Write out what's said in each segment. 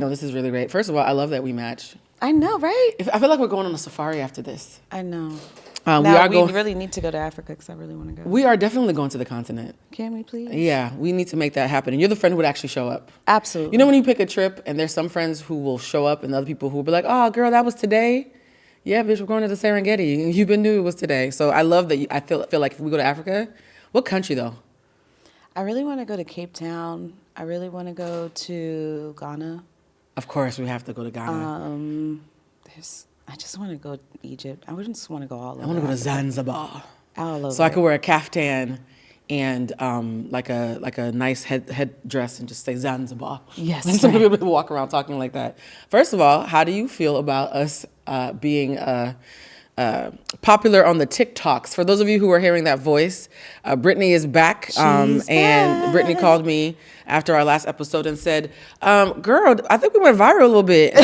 No, this is really great. First of all, I love that we match. I know, right? I feel like we're going on a safari after this. I know. We really need to go to Africa because I really want to go. We are definitely going to the continent. Can we please? Yeah, we need to make that happen. And you're the friend who would actually show up. Absolutely. You know when you pick a trip and there's some friends who will show up and other people who will be like, oh, girl, that was today? Yeah, bitch, we're going to the Serengeti. You been knew it was today. So I love that. I feel like if we go to Africa, what country though? I really want to go to Cape Town. I really want to go to Ghana. Of course, we have to go to Ghana. I just want to go to Egypt. I just want to go all over. I want to go to Zanzibar. All over. So I could wear a kaftan and like a nice headdress and just say Zanzibar. Yes. And some people walk around talking like that. First of all, how do you feel about us being popular on the TikToks? For those of you who are hearing that voice, Brittany is back. And back. Brittany called me after our last episode and said, girl, I think we went viral a little bit.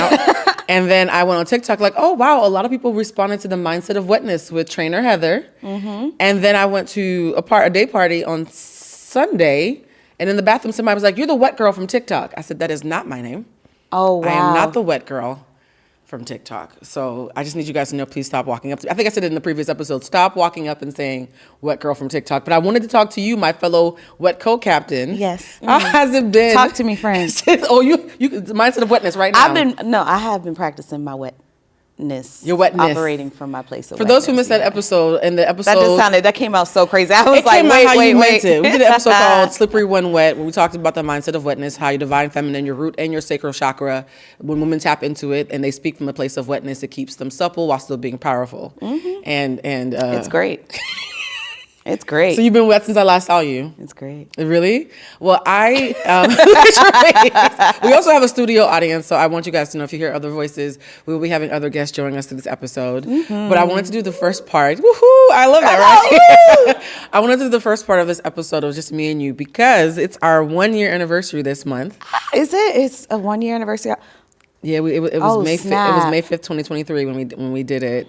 And then I went on TikTok like, oh, wow, a lot of people responded to the mindset of wetness with trainer Heather. Mm-hmm. And then I went to a day party on Sunday. And in the bathroom, somebody was like, you're the wet girl from TikTok. I said, that is not my name. Oh, wow. I am not the wet girl from TikTok. So I just need you guys to know, please stop walking up. I think I said it in the previous episode. Stop walking up and saying wet girl from TikTok. But I wanted to talk to you, my fellow wet co-captain. Yes. How has it been? Talk to me, friend. you mindset of wetness right now. I have been practicing my wetness. Your wetness. Operating from my place of For wetness. those who missed that episode, and the episode that came out so crazy. I was like, wait. We did an episode called Slippery When Wet, where we talked about the mindset of wetness, how your divine feminine, your root and your sacral chakra, when women tap into it and they speak from a place of wetness, it keeps them supple while still being powerful. Mm-hmm. And it's great. It's great. So you've been wet since I last saw you. It's great. Really? Well, we also have a studio audience, so I want you guys to know if you hear other voices, we will be having other guests joining us through this episode. Mm-hmm. But I wanted to do the first part. Woohoo! I love that, right? I wanted to do the first part of this episode of just me and you because it's our 1-year anniversary this month. Is it? It's a 1-year anniversary? Yeah, it was May 5th. It was May 5th, 2023 when we did it.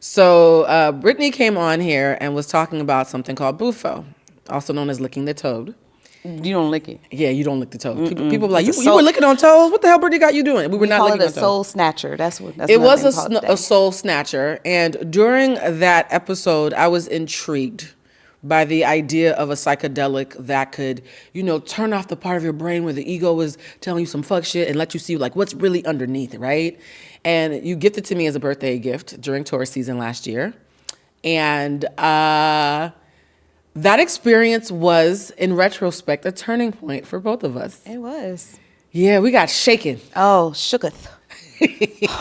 So Brittany came on here and was talking about something called BUFO, also known as licking the toad. You don't lick it. Yeah, you don't lick the toad. People were like, you were licking on toes? What the hell Brittany got you doing? We were not licking on toes. It a soul snatcher. That's it was a soul snatcher. And during that episode, I was intrigued by the idea of a psychedelic that could, turn off the part of your brain where the ego is telling you some fuck shit and let you see like what's really underneath, right? And you gifted to me as a birthday gift during tourist season last year. And that experience was, in retrospect, a turning point for both of us. It was. Yeah, we got shaken. Oh, shooketh.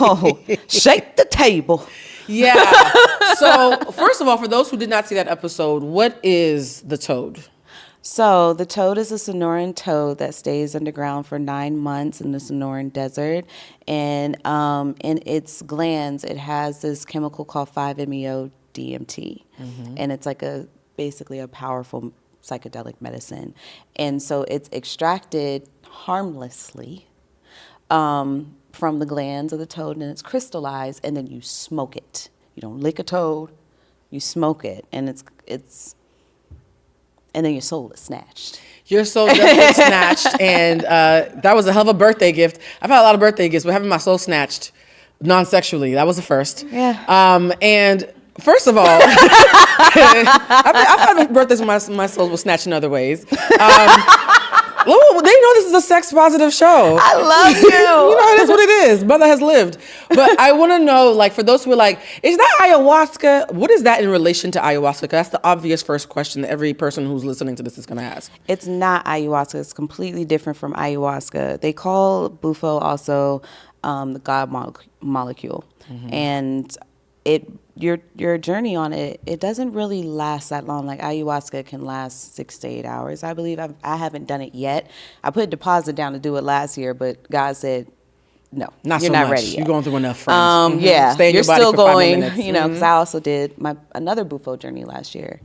Oh, shake the table. Yeah. So, first of all, for those who did not see that episode, what is the toad? So the toad is a Sonoran toad that stays underground for 9 months in the Sonoran desert. And in its glands, it has this chemical called 5-MeO-DMT. Mm-hmm. And it's like basically a powerful psychedelic medicine. And so it's extracted harmlessly from the glands of the toad, and it's crystallized, and then you smoke it. You don't lick a toad, you smoke it, and and then your soul is snatched. Your soul definitely snatched, and that was a hell of a birthday gift. I've had a lot of birthday gifts, but having my soul snatched non-sexually, that was the first. Yeah. And first of all, I've had birthdays when my soul was snatched in other ways. They know this is a sex-positive show. I love you. It is what it is. Mother has lived. But I want to know, like, for those who are like, is that ayahuasca? What is that in relation to ayahuasca? That's the obvious first question that every person who's listening to this is going to ask. It's not ayahuasca. It's completely different from ayahuasca. They call BUFO also the God molecule. Mm-hmm. And your journey on it doesn't really last that long. Like ayahuasca can last 6 to 8 hours. I believe I haven't done it yet. I put a deposit down to do it last year, but God said, no, you're not ready yet. You're going through enough, friends. Mm-hmm. Yeah, stay in you're your body still for going. 5 minutes. Because I also did another BUFO journey last year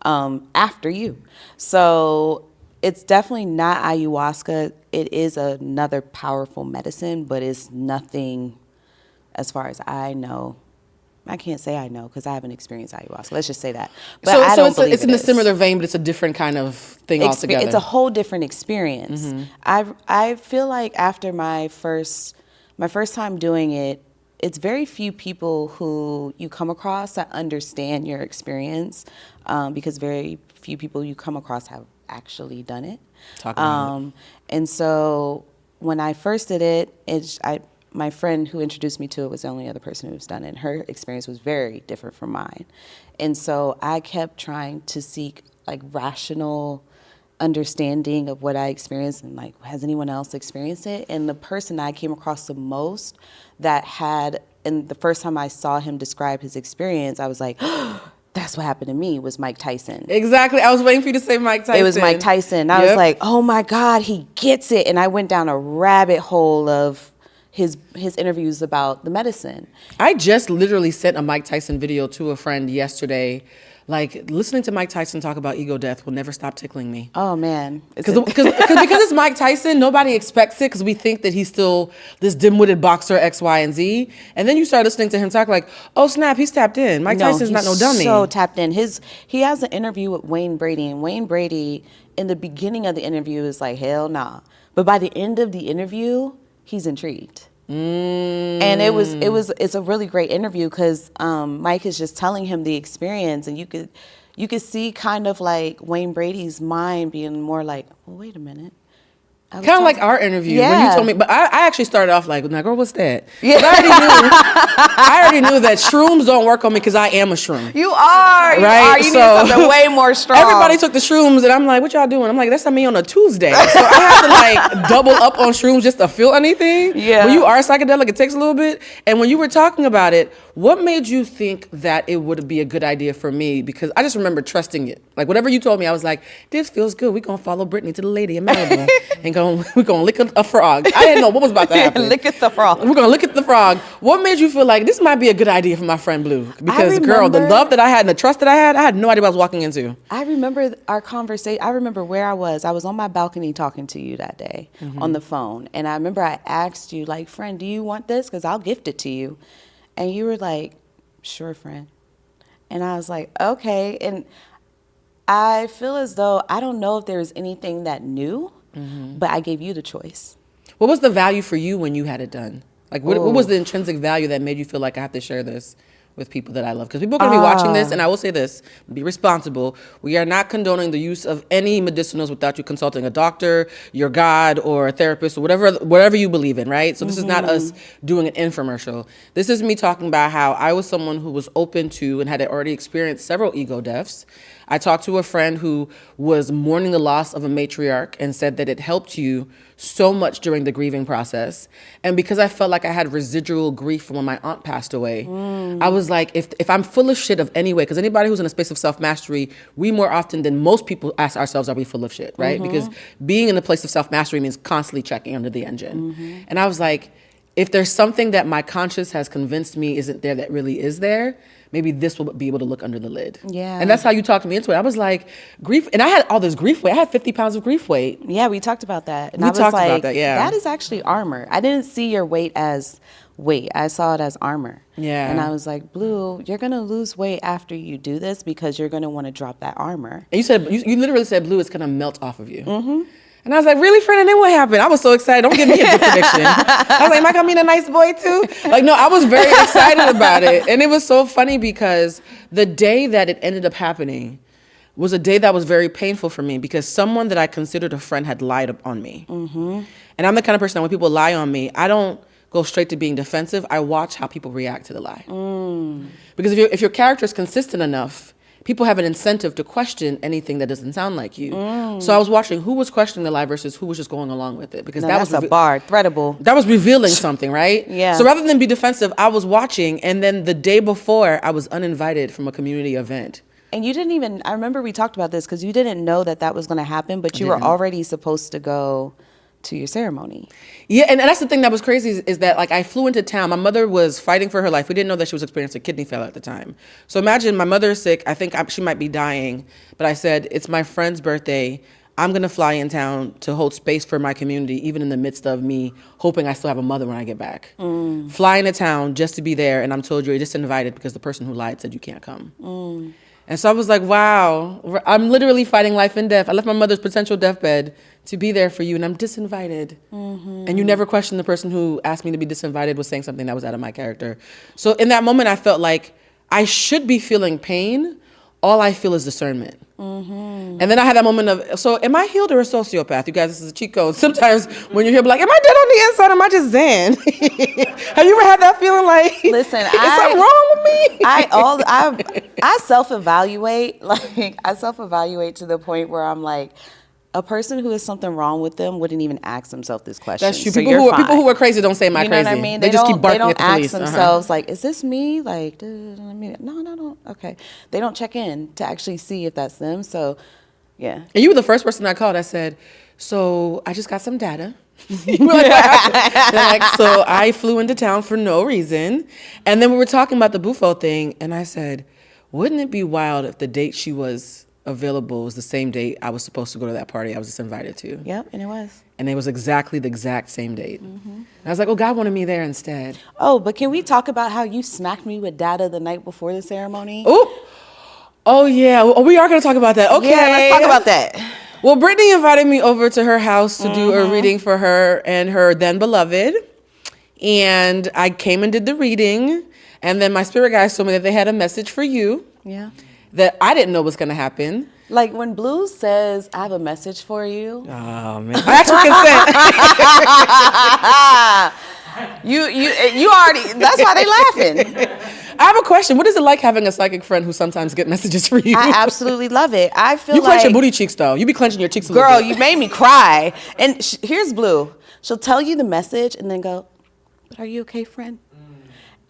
after you. So it's definitely not ayahuasca. It is another powerful medicine, but it's nothing, as far as I know, I can't say I know because I haven't experienced ayahuasca. Let's just say that. But So, I don't believe it's in a similar vein, but it's a different kind of thing altogether. It's a whole different experience. I feel like after my first time doing it, it's very few people who you come across that understand your experience, because very few people you come across have actually done it. Talk about it. And so when I first did it, my friend who introduced me to it was the only other person who's done it. And her experience was very different from mine. And so I kept trying to seek like rational understanding of what I experienced and like, has anyone else experienced it? And the person I came across the most that had, and the first time I saw him describe his experience, I was like, that's what happened to me, was Mike Tyson. Exactly. I was waiting for you to say Mike Tyson. It was Mike Tyson. I was like, oh my God, he gets it. And I went down a rabbit hole of his interviews about the medicine. I just literally sent a Mike Tyson video to a friend yesterday. Like, listening to Mike Tyson talk about ego death will never stop tickling me. Oh, man. Because it's Mike Tyson, nobody expects it because we think that he's still this dim-witted boxer X, Y, and Z. And then you start listening to him talk like, oh, snap, he's tapped in. Mike Tyson's not no dummy. So tapped in. He has an interview with Wayne Brady, and Wayne Brady, in the beginning of the interview, is like, hell nah. But by the end of the interview, he's intrigued. And it's a really great interview because Mike is just telling him the experience, and you could see kind of like Wayne Brady's mind being more like, well, wait a minute. Kind of like our interview when you told me, but I actually started off like, now girl, what's that? Yeah. I already knew that shrooms don't work on me because I am a shroom. You are, right? You need something way more strong. Everybody took the shrooms and I'm like, what y'all doing? I'm like, that's on me on a Tuesday. So I have to like double up on shrooms just to feel anything. Yeah. When you are psychedelic, it takes a little bit. And when you were talking about it, what made you think that it would be a good idea for me? Because I just remember trusting it. Like whatever you told me, I was like, this feels good. We're going to follow Brittany to the lady in Malibu and we're going to lick a frog. I didn't know what was about to happen. Lick at the frog. We're going to lick at the frog. What made you feel like this might be a good idea for my friend Blue? Because girl, the love that I had and the trust that I had no idea what I was walking into. I remember our conversation. I remember where I was. I was on my balcony talking to you that day on the phone. And I remember I asked you, like, friend, do you want this? Because I'll gift it to you. And you were like, sure, friend. And I was like, okay. And I feel as though I don't know if there's anything that new, but I gave you the choice. What was the value for you when you had it done? Like, what was the intrinsic value that made you feel like I have to share this with people that I love? Because people are going to be watching this, and I will say this, be responsible. We are not condoning the use of any medicinals without you consulting a doctor, your God, or a therapist, or whatever you believe in, right? So this is not us doing an infomercial. This is me talking about how I was someone who was open to and had already experienced several ego deaths. I talked to a friend who was mourning the loss of a matriarch and said that it helped you so much during the grieving process. And because I felt like I had residual grief from when my aunt passed away, I was like, if I'm full of shit of any way, because anybody who's in a space of self-mastery, we more often than most people ask ourselves, are we full of shit, right? Because being in a place of self-mastery means constantly checking under the engine. And I was like, if there's something that my conscience has convinced me isn't there that really is there, maybe this will be able to look under the lid. Yeah. And that's how you talked me into it. I was like, grief, and I had all this grief weight. I had 50 pounds of grief weight. Yeah, we talked about that. And We talked about that, yeah. That is actually armor. I didn't see your weight as weight. I saw it as armor. Yeah. And I was like, Blue, you're going to lose weight after you do this because you're going to want to drop that armor. And you literally said, Blue, it's going to melt off of you. And I was like, really, friend? And then what happened? I was so excited. Don't give me a good prediction. I was like, am I going to meet a nice boy too? Like, no, I was very excited about it. And it was so funny because the day that it ended up happening was a day that was very painful for me because someone that I considered a friend had lied on me. And I'm the kind of person that when people lie on me, I don't go straight to being defensive. I watch how people react to the lie. Because if your character is consistent enough, people have an incentive to question anything that doesn't sound like you. So I was watching who was questioning the lie versus who was just going along with it. Because that's a bar, threadable. That was revealing something, right? Yeah. So rather than be defensive, I was watching. And then the day before, I was uninvited from a community event. And you didn't even, I remember we talked about this because you didn't know that was going to happen, but you were already supposed to go to your ceremony. Yeah, and that's the thing that was crazy is that like I flew into town. My mother was fighting for her life. We didn't know that she was experiencing kidney failure at the time. So imagine my mother is sick. I think she might be dying. But I said, it's my friend's birthday. I'm going to fly in town to hold space for my community, even in the midst of me hoping I still have a mother when I get back. Fly into town just to be there, and I'm told you're disinvited because the person who lied said you can't come. And so I was like, wow, I'm literally fighting life and death. I left my mother's potential deathbed to be there for you, and I'm disinvited. And you never questioned the person who asked me to be disinvited was saying something that was out of my character. So in that moment, I felt like I should be feeling pain. All I feel is discernment. And then I had that moment of, so am I healed or a sociopath? You guys, this is a cheat code. Sometimes when you're here, be like, am I dead on the inside? Am I just zen? Have you ever had that feeling like, listen, is something wrong with me? I self-evaluate. Like, I self-evaluate to the point where I'm like, a person who has something wrong with them wouldn't even ask themselves this question. That's true. So People who are crazy don't say, am I you know crazy? what I mean? They just keep barking at the police. They don't ask themselves, like, is this me? Like, no. Okay. They don't check in to actually see if that's them. So, yeah. And you were the first person I called. I said, so I just got some data. So I flew into town for no reason. And then we were talking about the BUFO thing. And I said, wouldn't it be wild if the date she was available was the same date I was supposed to go to that party I was just invited to? Yep, and it was. And it was exactly the exact same date. And I was like, oh, God wanted me there instead. Oh, but can we talk about how you smacked me with data the night before the ceremony? Oh, yeah. Oh, we are going to talk about that. Okay. Yeah, let's talk about that. Well, Brittany invited me over to her house to do a reading for her and her then beloved. And I came and did the reading. And then my spirit guides told me that they had a message for you. Yeah. That I didn't know was going to happen. Like when Blue says, I have a message for you. Oh, man. I asked for consent. You already, that's why they laughing. I have a question. What is it like having a psychic friend who sometimes get messages for you? I absolutely love it. I feel you like... clench your booty cheeks, though. You be clenching your cheeks a little bit. Girl, bit. you made me cry. And here's Blue. She'll tell you the message and then go, but are you okay, friend?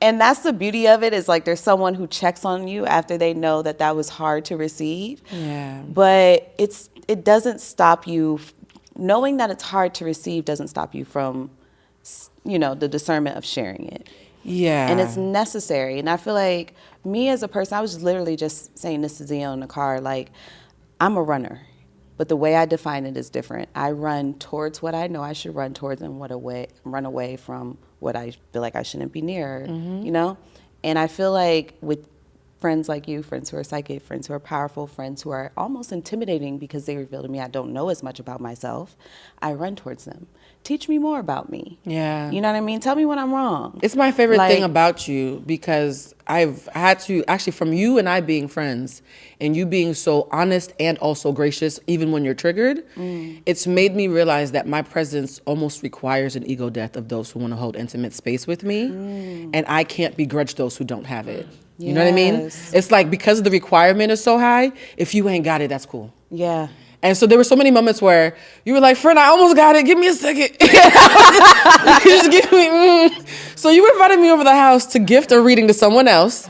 And that's the beauty of it, is like there's someone who checks on you after they know that that was hard to receive. Yeah. But it doesn't stop you, knowing that it's hard to receive doesn't stop you from, the discernment of sharing it. Yeah. And it's necessary. And I feel like me as a person, I was literally just saying this to Zeno in the car, like, I'm a runner. But the way I define it is different. I run towards what I know I should run towards and run away from what I feel like I shouldn't be near, And I feel like with friends like you, friends who are psychic, friends who are powerful, friends who are almost intimidating because they reveal to me I don't know as much about myself, I run towards them. Teach me more about me. Yeah. You know what I mean? Tell me when I'm wrong. It's my favorite thing about you, because I've had to, actually, from you and I being friends and you being so honest and also gracious, even when you're triggered, it's made me realize that my presence almost requires an ego death of those who want to hold intimate space with me. And I can't begrudge those who don't have it. You know what I mean? It's like, because the requirement is so high, if you ain't got it, that's cool. Yeah. And so there were so many moments where you were like, friend, I almost got it. Give me a second. Just give me. So you invited me over the house to gift a reading to someone else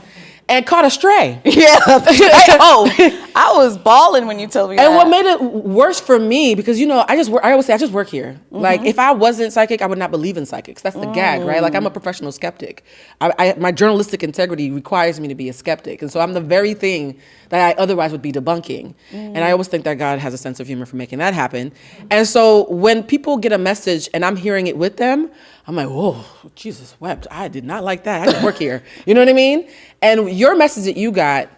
and caught a stray. Yeah. I was bawling when you told me that. And what made it worse for me, because, I always say I just work here. Like, if I wasn't psychic, I would not believe in psychics. That's the gag, right? Like, I'm a professional skeptic. My journalistic integrity requires me to be a skeptic. And so I'm the very thing that I otherwise would be debunking. And I always think that God has a sense of humor for making that happen. And so when people get a message and I'm hearing it with them, I'm like, whoa, Jesus wept. I did not like that. I just work here. You know what I mean? And your message that you got,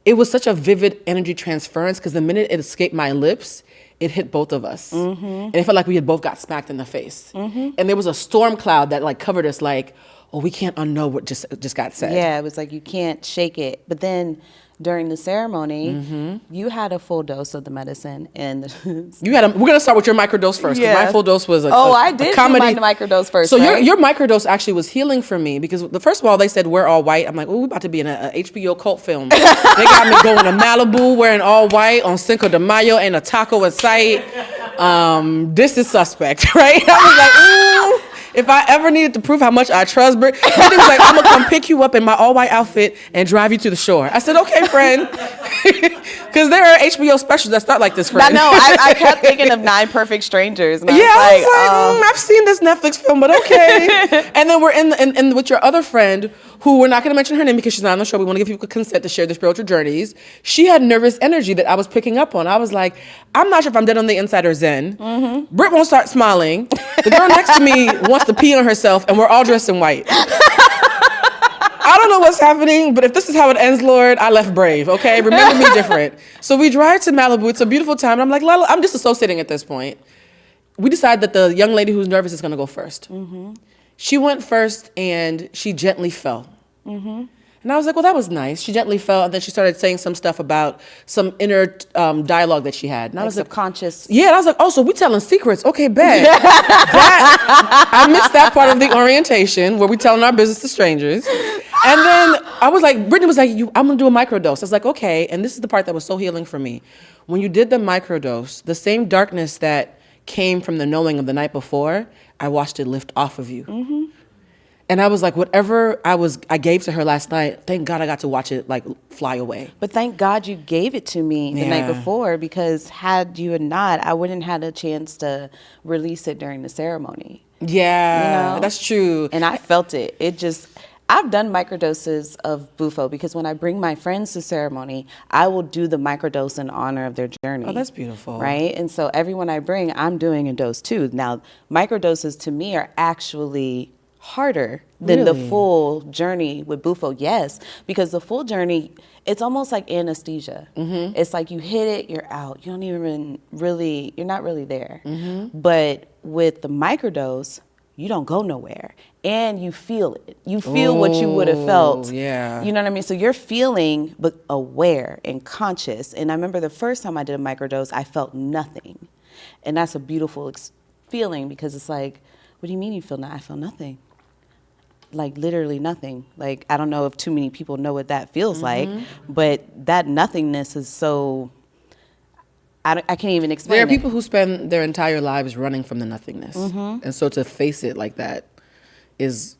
it was such a vivid energy transference, because the minute it escaped my lips, it hit both of us. And it felt like we had both got smacked in the face. And there was a storm cloud that like covered us, like, oh, we can't unknow what just got said. Yeah, it was like you can't shake it. But then during the ceremony, you had a full dose of the medicine, and we're gonna start with your microdose first. Yeah. My full dose was I did comedy. Do my microdose first. So right? your microdose actually was healing for me, because first of all they said we're all white. I'm like, oh, we're about to be in a HBO cult film. They got me going to Malibu wearing all white on Cinco de Mayo and a taco in sight. This is suspect, right? I was like, ooh. If I ever needed to prove how much I trust Britt, he was like, I'm going to come pick you up in my all-white outfit and drive you to the shore. I said, okay, friend. Because there are HBO specials that start like this, friend. I kept thinking of 9 Perfect Strangers. And I was like, I've seen this Netflix film, but okay. And then we're in with your other friend who we're not going to mention her name because she's not on the show. We want to give people consent to share their spiritual journeys. She had nervous energy that I was picking up on. I was like, I'm not sure if I'm dead on the inside or zen. Britt won't start smiling. The girl next to me wants to pee on herself, and we're all dressed in white. I don't know what's happening, but if this is how it ends, Lord, I left brave, okay? Remember me different. So we drive to Malibu. It's a beautiful time. And I'm like, Lala, I'm disassociating at this point. We decide that the young lady who's nervous is going to go first. She went first, and she gently fell. And I was like, well, that was nice. She gently fell, and then she started saying some stuff about some inner dialogue that she had. And I was subconscious. Yeah, and I was like, oh, so we telling secrets. Okay, bet. I missed that part of the orientation where we telling our business to strangers. And then I was like, Brittany was like, I'm going to do a microdose. I was like, okay. And this is the part that was so healing for me. When you did the microdose, the same darkness that came from the knowing of the night before, I watched it lift off of you. And I was like, whatever I gave to her last night, thank God I got to watch it like fly away. But thank God you gave it to me the night before, because had you not, I wouldn't had a chance to release it during the ceremony. Yeah, you know? That's true. And I felt it. I've done microdoses of BUFO because when I bring my friends to ceremony, I will do the microdose in honor of their journey. Oh, that's beautiful. Right? And so everyone I bring, I'm doing a dose too. Now, microdoses to me are actually harder than the full journey with BUFO, yes, because the full journey, it's almost like anesthesia. It's like you hit it, you're out. You don't even really, you're not really there. But with the microdose, you don't go nowhere, and you feel it. You feel what you would have felt. Yeah. You know what I mean? So you're feeling, but aware and conscious. And I remember the first time I did a microdose, I felt nothing. And that's a beautiful feeling, because it's like, what do you mean you feel nothing? I feel nothing. Like literally nothing. Like, I don't know if too many people know what that feels like, but that nothingness is so, I can't even explain it. There are people who spend their entire lives running from the nothingness. And so to face it like that is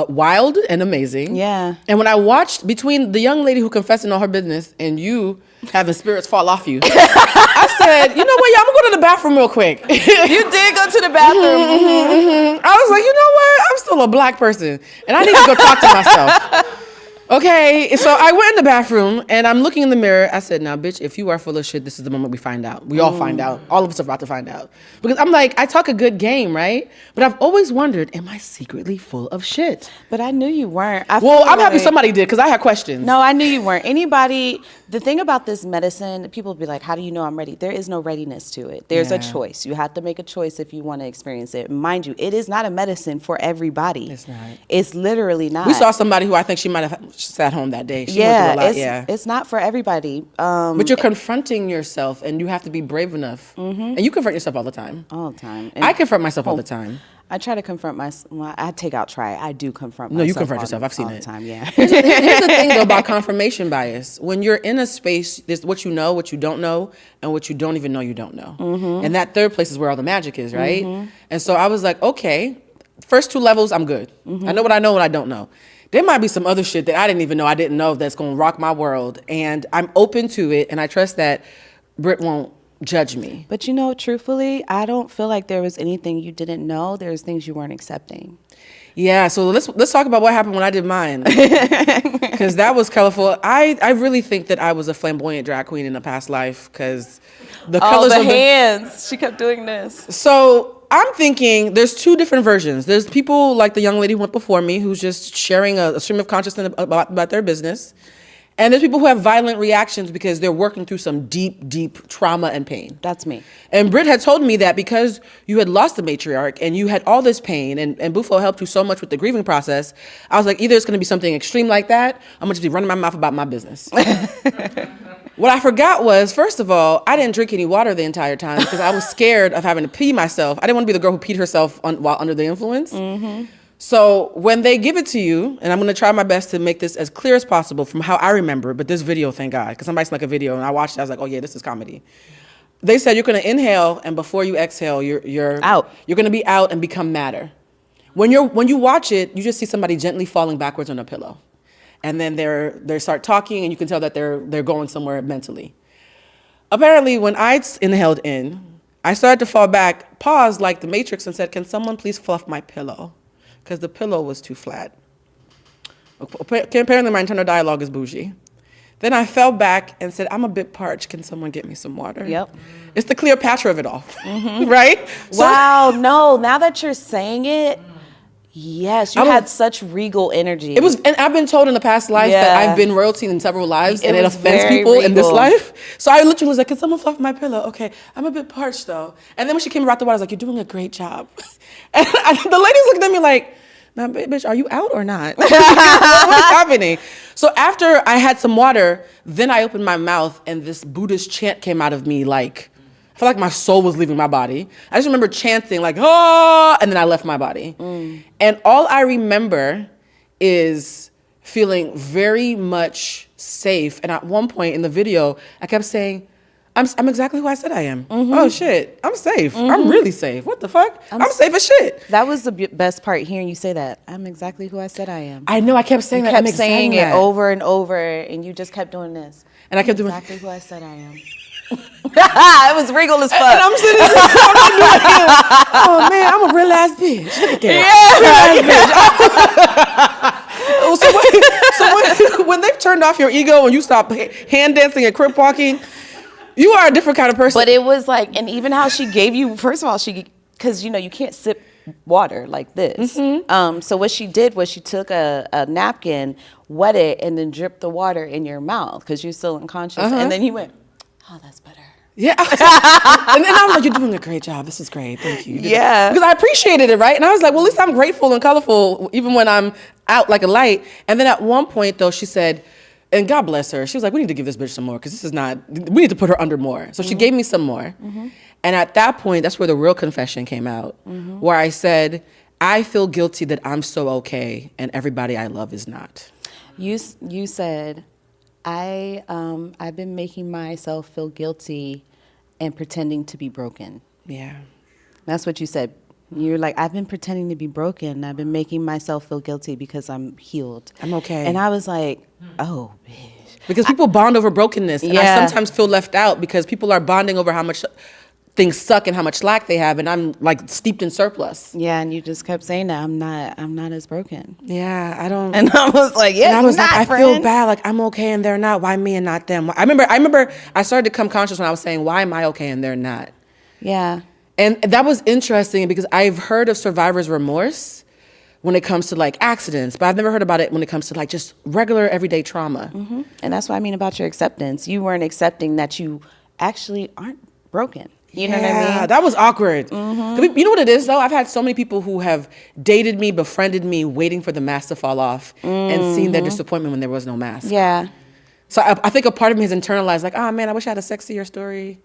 wild and amazing. Yeah. And when I watched between the young lady who confessed in all her business and you having spirits fall off you, I said, you know what, y'all, I'm gonna go to the bathroom real quick. You did go to the bathroom. I was like, you know what, I'm still a black person and I need to go talk to myself. Okay, so I went in the bathroom and I'm looking in the mirror. I said, now, bitch, if you are full of shit, this is the moment we find out. We all find out. All of us are about to find out. Because I'm like, I talk a good game, right? But I've always wondered, am I secretly full of shit? But I knew you weren't. Well, I'm happy somebody did, because I had questions. No, I knew you weren't. Anybody, the thing about this medicine, people be like, how do you know I'm ready? There is no readiness to it. There's a choice. You have to make a choice if you want to experience it. Mind you, it is not a medicine for everybody. It's not. It's literally not. We saw somebody who I think she might have sat home that day. She went through a lot. It's not for everybody. But you're confronting yourself, and you have to be brave enough. And you confront yourself all the time. All the time. I confront myself all the time. I try to confront myself. Well, I do confront myself. No, you confront yourself. I've seen all it. The time, yeah. Here's the thing, though, about confirmation bias. When you're in a space, there's what you know, what you don't know, and what you don't even know you don't know. And that third place is where all the magic is, right? And so I was like, okay, first two levels, I'm good. I know what I don't know. There might be some other shit that I didn't know that's going to rock my world. And I'm open to it, and I trust that Britt won't judge me. But you know, truthfully, I don't feel like there was anything you didn't know. There's things you weren't accepting. Yeah, so let's talk about what happened when I did mine, because that was colorful. I really think that I was a flamboyant drag queen in a past life, because the colors the of hands. She kept doing this. So I'm thinking there's two different versions. There's people like the young lady who went before me, who's just sharing a stream of consciousness about their business. And there's people who have violent reactions because they're working through some deep, deep trauma and pain. That's me. And Britt had told me that because you had lost the matriarch and you had all this pain, and BUFO helped you so much with the grieving process, I was like, either it's going to be something extreme like that, I'm going to just be running my mouth about my business. What I forgot was, first of all, I didn't drink any water the entire time because I was scared of having to pee myself. I didn't want to be the girl who peed herself while under the influence. So when they give it to you, and I'm going to try my best to make this as clear as possible from how I remember it, but this video, thank God, because somebody snuck a video and I watched it, I was like, oh yeah, this is comedy. They said you're going to inhale, and before you exhale, you're out. You're going to be out and become matter. When you watch it, you just see somebody gently falling backwards on a pillow. And then they start talking, and you can tell that they're going somewhere mentally. Apparently, when I inhaled in, I started to fall back, paused like the Matrix, and said, can someone please fluff my pillow? Because the pillow was too flat. Apparently my internal dialogue is bougie. Then I fell back and said, I'm a bit parched. Can someone get me some water? Yep. It's the Cleopatra of it all, right? Wow, no, now that you're saying it, yes, you had such regal energy. It was, and I've been told in the past life that I've been royalty in several lives, and it was offends very people in this regal. life. So I literally was like, can someone fluff my pillow? Okay, I'm a bit parched though. And then when she came around the water, I was like, you're doing a great job. And the ladies looked at me like, now, bitch, are you out or not? What is happening? So after I had some water, then I opened my mouth and this Buddhist chant came out of me like, I felt like my soul was leaving my body. I just remember chanting like, oh, and then I left my body. And all I remember is feeling very much safe. And at one point in the video, I kept saying, I'm exactly who I said I am. Oh shit, I'm safe. I'm really safe. What the fuck? I'm safe as shit. That was the best part, hearing you say that. I'm exactly who I said I am. I know, I kept saying You that. kept saying it over and over, and you just kept doing this. And I kept doing exactly who I said I am. It was regal as fuck. And I'm sitting there, oh man, I'm a real ass bitch. Look at that. So when they've turned off your ego and you stop hand dancing and crip walking, you are a different kind of person. But it was like, and even how she gave you, first of all, because you can't sip water like this. So what she did was she took a napkin, wet it, and then dripped the water in your mouth because you're still unconscious. And then you went, oh, that's better. Yeah. And then I was like, you're doing a great job. This is great. Thank you. Yeah. Because I appreciated it, right? And I was like, well, at least I'm grateful and colorful even when I'm out like a light. And then at one point, though, she said, and God bless her, she was like, we need to give this bitch some more because this is not, we need to put her under more. So she gave me some more. And at that point, that's where the real confession came out, where I said, I feel guilty that I'm so okay and everybody I love is not. You said, I've been making myself feel guilty and pretending to be broken. Yeah. That's what you said. You're like, I've been pretending to be broken. I've been making myself feel guilty because I'm healed. I'm okay. And I was like, oh, bitch. Because people bond over brokenness. And I sometimes feel left out because people are bonding over how much things suck and how much slack they have. And I'm like steeped in surplus. Yeah, and you just kept saying that I'm not as broken. Yeah, I don't. And I was like, yeah, and I was like, I friend. feel bad. Like I'm okay and they're not. Why me and not them? I remember I started to come conscious when I was saying, why am I okay and they're not? Yeah. And that was interesting because I've heard of survivor's remorse when it comes to like accidents, but I've never heard about it when it comes to like just regular everyday trauma. And that's what I mean about your acceptance. You weren't accepting that you actually aren't broken. You know what I mean? That was awkward. You know what it is though? I've had so many people who have dated me, befriended me, waiting for the mask to fall off and seen their disappointment when there was no mask. Yeah. So I think a part of me has internalized like, oh man, I wish I had a sexier story.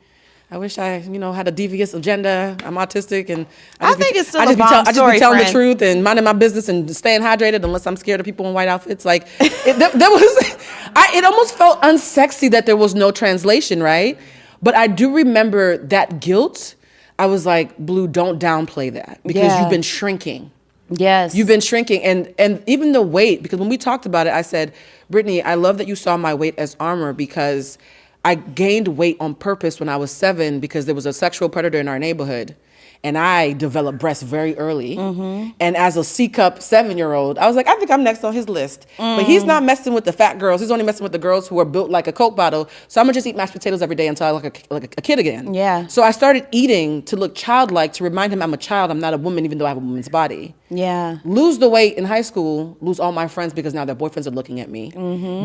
I wish I, had a devious agenda. I'm autistic, and I think it's still I a bomb just story, be telling friend. the truth and minding my business and staying hydrated unless I'm scared of people in white outfits. Like, it almost felt unsexy that there was no translation, right? But I do remember that guilt. I was like, Blue, don't downplay that because you've been shrinking. Yes. You've been shrinking, and even the weight, because when we talked about it, I said, Brittany, I love that you saw my weight as armor because I gained weight on purpose when I was 7 because there was a sexual predator in our neighborhood. And I developed breasts very early. And as a C-cup 7-year-old, I was like, I think I'm next on his list. But he's not messing with the fat girls. He's only messing with the girls who are built like a Coke bottle. So I'm gonna just eat mashed potatoes every day until I look like a kid again. Yeah. So I started eating to look childlike, to remind him I'm a child. I'm not a woman, even though I have a woman's body. Yeah. Lose the weight in high school, lose all my friends because now their boyfriends are looking at me.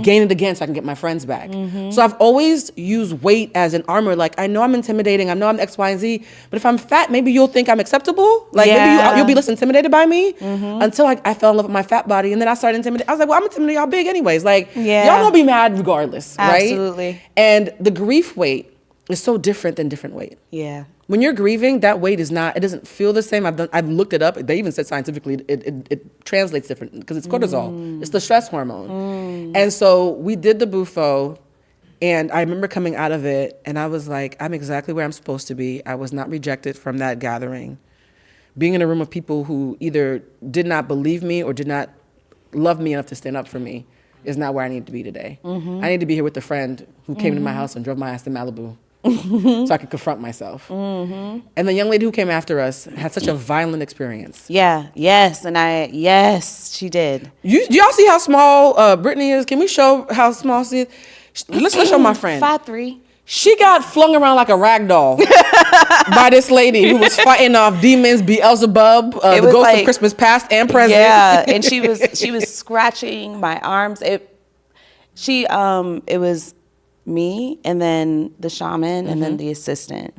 Gain it again so I can get my friends back. So I've always used weight as an armor. Like, I know I'm intimidating, I know I'm X, Y, and Z, but if I'm fat, maybe you'll think I'm acceptable. Like, maybe you'll be less intimidated by me. Until I fell in love with my fat body, and then I started intimidating. I was like, well, I'm intimidating y'all big anyways. Like, y'all gonna be mad regardless, right? Absolutely. And the grief weight is so different than different weight. Yeah. When you're grieving, that weight is not, it doesn't feel the same. I've looked it up. They even said scientifically it translates different because it's cortisol. It's the stress hormone. And so we did the BUFO, and I remember coming out of it, and I was like, I'm exactly where I'm supposed to be. I was not rejected from that gathering. Being in a room of people who either did not believe me or did not love me enough to stand up for me is not where I need to be today. I need to be here with a friend who came to my house and drove my ass to Malibu. so I could confront myself. And the young lady who came after us had such a violent experience. Yeah. Yes. And yes, she did. Do y'all see how small Brittany is? Can we show how small she is? Let's show my friend. 5'3". She got flung around like a rag doll by this lady who was fighting off demons, Beelzebub, the ghosts of Christmas past and present. Yeah, and she was scratching my arms. It was me and then the shaman and then the assistant.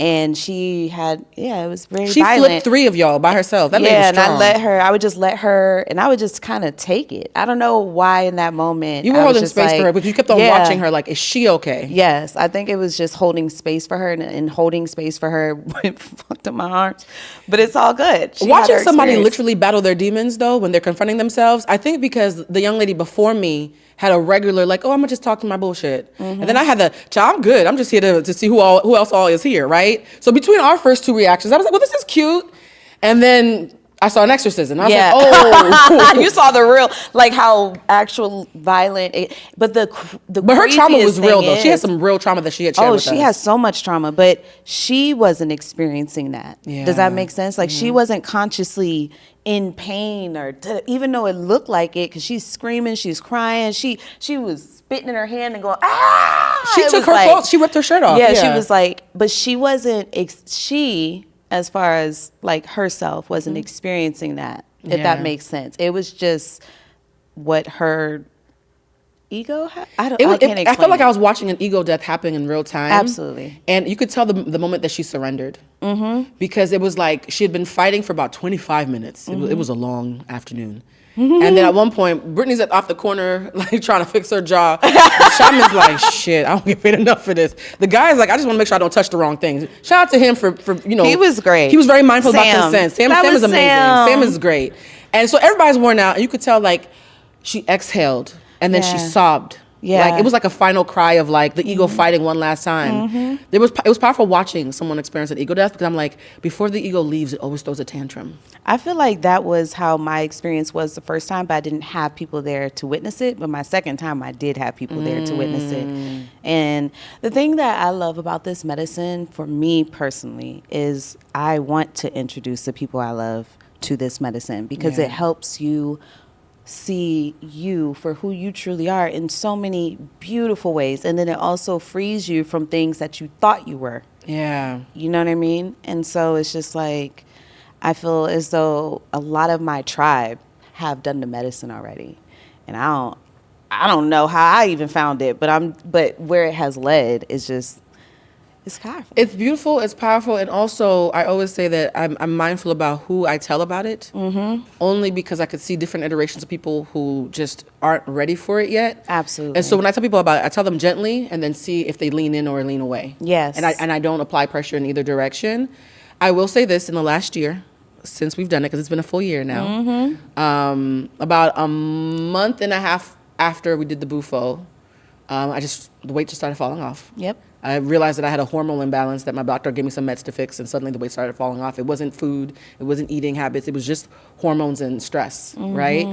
And she had, it was very violent. She flipped 3 of y'all by herself. That lady was strong. And I would just let her, and I would just kind of take it. I don't know why in that moment. You were holding space for her, but you kept on watching her like, is she okay? Yes, I think it was just holding space for her, and holding space for her fucked up my arms. But it's all good. Watching somebody literally battle their demons, though, when they're confronting themselves, I think because the young lady before me had a regular, like, oh, I'm going to just talk to my bullshit. And then I had I'm good. I'm just here to see who else all is here, right? So between our first 2 reactions, I was like, well, this is cute. And then I saw an exorcism. I was like, oh. You saw the real, like how actual violent, but her trauma was real, though. She had some real trauma that she had shared with us. Oh, she has so much trauma, but she wasn't experiencing that. Yeah. Does that make sense? Like she wasn't consciously in pain even though it looked like it, because she's screaming, she's crying, she was spitting in her hand and going, ah! She took her clothes, she ripped her shirt off. Yeah, she was like, but she wasn't, as far as like herself, wasn't experiencing that, if that makes sense. It was just what her ego had. I can't explain. I felt like I was watching an ego death happening in real time. Absolutely. And you could tell the moment that she surrendered. Because it was like she had been fighting for about 25 minutes. It was a long afternoon. And then at one point, Brittany's off the corner, like trying to fix her jaw. The shaman's like, shit, I don't get paid enough for this. The guy's like, I just want to make sure I don't touch the wrong things. Shout out to him for He was great. He was very mindful about consent. Sam is amazing. Sam is great. And so everybody's worn out, and you could tell like she exhaled and then she sobbed. Yeah. Like it was like a final cry of like the ego fighting one last time. It was powerful watching someone experience an ego death, because I'm like, before the ego leaves, it always throws a tantrum. I feel like that was how my experience was the first time, but I didn't have people there to witness it. But my second time, I did have people there to witness it. And the thing that I love about this medicine, for me personally, is I want to introduce the people I love to this medicine, because it helps you see you for who you truly are in so many beautiful ways. And then it also frees you from things that you thought you were. Yeah. You know what I mean? And so it's just like, I feel as though a lot of my tribe have done the medicine already. And I don't know how I even found it, but where it has led is just, it's powerful. It's beautiful, it's powerful, and also I always say that I'm mindful about who I tell about it, only because I could see different iterations of people who just aren't ready for it yet. Absolutely. And so when I tell people about it, I tell them gently and then see if they lean in or lean away. Yes. And I don't apply pressure in either direction. I will say this, in the last year, since we've done it, because it's been a full year now, about a month and a half after we did the BUFO, the weight just started falling off. Yep. I realized that I had a hormonal imbalance that my doctor gave me some meds to fix, and suddenly the weight started falling off. It wasn't food, it wasn't eating habits, it was just hormones and stress, right?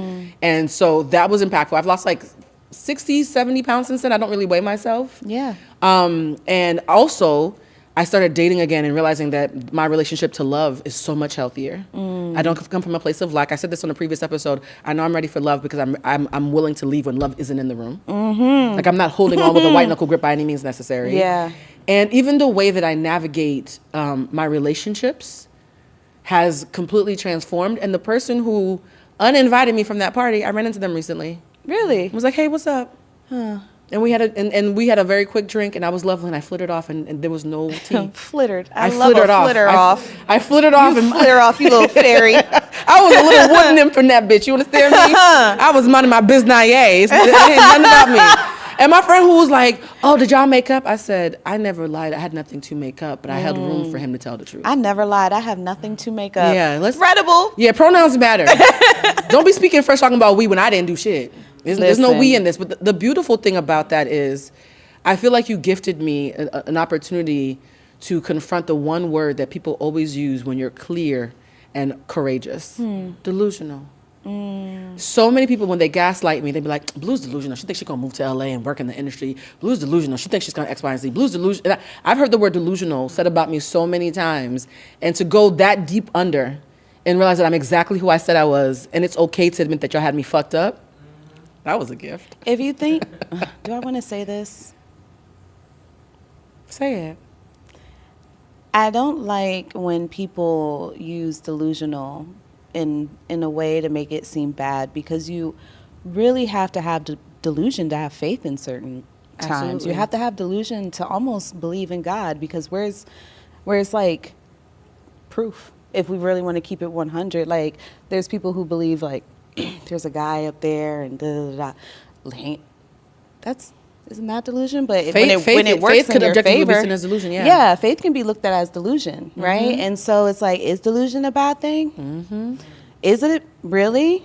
And so that was impactful. I've lost like 60, 70 pounds since then. I don't really weigh myself. Yeah. And also, I started dating again and realizing that my relationship to love is so much healthier. I don't come from a place of lack. I said this on a previous episode. I know I'm ready for love because I'm willing to leave when love isn't in the room. Like I'm not holding on with a white knuckle grip by any means necessary. Yeah. And even the way that I navigate my relationships has completely transformed. And the person who uninvited me from that party, I ran into them recently. Really? I was like, hey, what's up? And we had a very quick drink, and I was lovely, and I flittered off, and there was no tea. Flittered. I love a flitter off. I flittered off. You flitter off, you little fairy. I was a little wooden nymph from that bitch. You understand me? I was minding my business. It ain't nothing about me. And my friend who was like, oh, did y'all make up? I said, I never lied. I had nothing to make up, but I held room for him to tell the truth. I never lied. I have nothing to make up. Yeah, Incredible. Yeah, pronouns matter. Don't be speaking fresh talking about we when I didn't do shit. There's no we in this. But the beautiful thing about that is I feel like you gifted me an opportunity to confront the one word that people always use when you're clear and courageous. Delusional. So many people, when they gaslight me, they be like, Blue's delusional. She thinks she's going to move to LA and work in the industry. Blue's delusional. She thinks she's going to X, Y, and Z. Blue's delusional. I've heard the word delusional said about me so many times. And to go that deep under and realize that I'm exactly who I said I was, and it's okay to admit that y'all had me fucked up, that was a gift. If you think, do I want to say this? Say it. I don't like when people use delusional in a way to make it seem bad, because you really have to have delusion to have faith in certain times. Absolutely. You have to have delusion to almost believe in God, because where's like proof, if we really want to keep it 100. Like, there's people who believe like there's a guy up there and da da da. Isn't that delusion? But when it works in your favor, be seen as delusion, yeah, faith can be looked at as delusion, right? And so it's like, is delusion a bad thing? Is it really?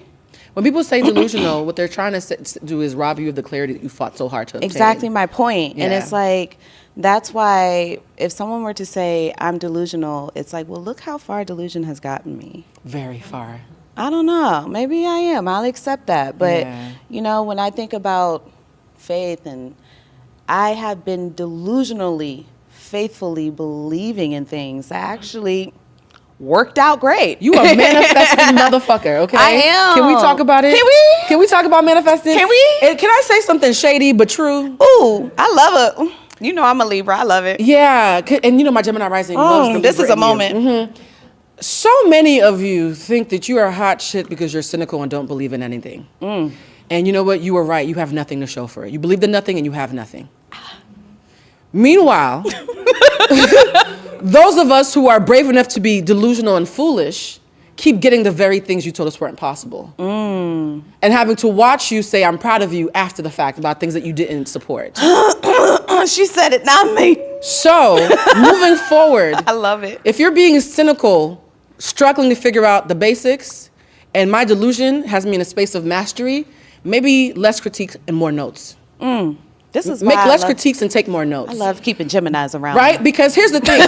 When people say delusional, what they're trying to do is rob you of the clarity that you fought so hard to obtain. Exactly my point. And it's like, that's why if someone were to say I'm delusional, it's like, well, look how far delusion has gotten me. Very far. I don't know. Maybe I am. I'll accept that. But, you know, when I think about faith, and I have been delusionally, faithfully believing in things that actually worked out great. You a manifesting motherfucker, okay? I am. Can we talk about it? Can we talk about manifesting? Can we? And can I say something shady but true? Ooh, I love it. You know I'm a Libra. I love it. Yeah, and you know my Gemini rising loves the this is Libra a moment. Mm-hmm. So many of you think that you are hot shit because you're cynical and don't believe in anything. And you know what? You were right. You have nothing to show for it. You believed in nothing and you have nothing. Meanwhile, those of us who are brave enough to be delusional and foolish keep getting the very things you told us weren't possible. And having to watch you say, I'm proud of you after the fact about things that you didn't support. She said it, not me. So, moving forward, I love it. If you're being cynical, struggling to figure out the basics, and my delusion has me in a space of mastery, maybe less critiques and more notes. This is Make less critiques and take more notes. I love keeping Geminis around. Right? Because here's the thing.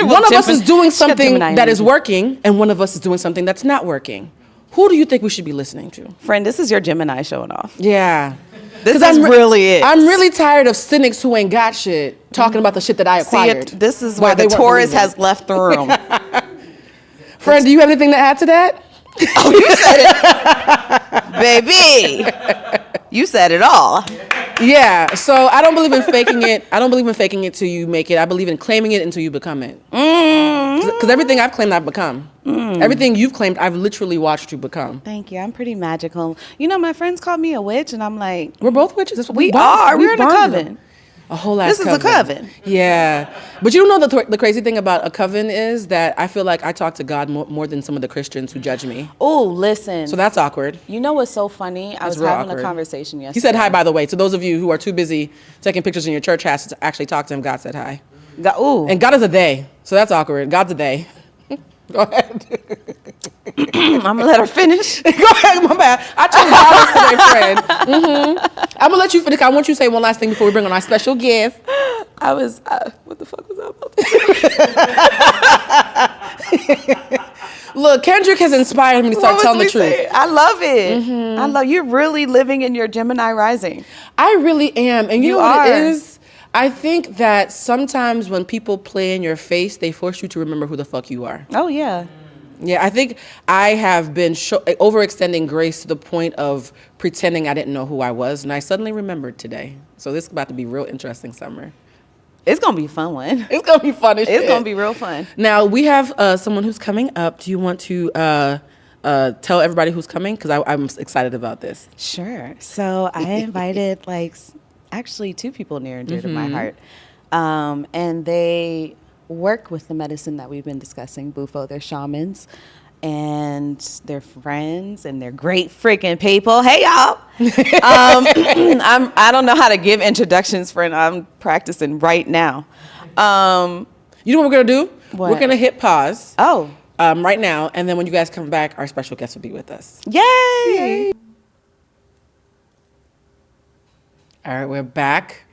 One of us is doing something that is working, and one of us is doing something that's not working. Who do you think we should be listening to? Friend, this is your Gemini showing off. Yeah. This is really it. I'm really tired of cynics who ain't got shit talking about the shit that I acquired. See, this is where the Taurus has left the room. Friend, do you have anything to add to that? Oh, you said it. Baby. You said it all. Yeah, so I don't believe in faking it. I don't believe in faking it till you make it. I believe in claiming it until you become it. Because everything I've claimed, I've become. Everything you've claimed, I've literally watched you become. Thank you. I'm pretty magical. You know, my friends called me a witch, and I'm like... We're both witches. That's what we are. We're in a coven. A whole ass This is a coven. Yeah. But you don't know the crazy thing about a coven is that I feel like I talk to God more than some of the Christians who judge me. Oh, listen. So that's awkward. You know what's so funny? I was having a conversation yesterday. He said hi, by the way. To those of you who are too busy taking pictures in your church house to actually talk to him, God said hi. Ooh. And God is a they. So that's awkward. God's a they. Go ahead. I'm going to let her finish. Go ahead, my bad. I told God today, friend. I'm going to let you finish. I want you to say one last thing before we bring on our special guest. What the fuck was I about to say? Look, Kendrick has inspired me to start telling the truth. I love it. I love you're really living in your Gemini rising. I really am. And you know what it is? I think that sometimes when people play in your face, they force you to remember who the fuck you are. Oh, yeah. Yeah, I think I have been overextending grace to the point of pretending I didn't know who I was, and I suddenly remembered today. So this is about to be a real interesting summer. It's going to be a fun one. It's going to be fun as shit. It's going to be real fun. Now, we have someone who's coming up. Do you want to tell everybody who's coming? Because I'm excited about this. Sure. So I invited, actually 2 people near and dear to my heart. And they work with the medicine that we've been discussing, BUFO. They're shamans. And they're friends, and they're great freaking people. Hey, y'all. I don't know how to give introductions, friend. I'm practicing right now. You know what we're going to do? What? We're going to hit pause. Oh. Right now, and then when you guys come back, our special guest will be with us. Yay! All right, we're back.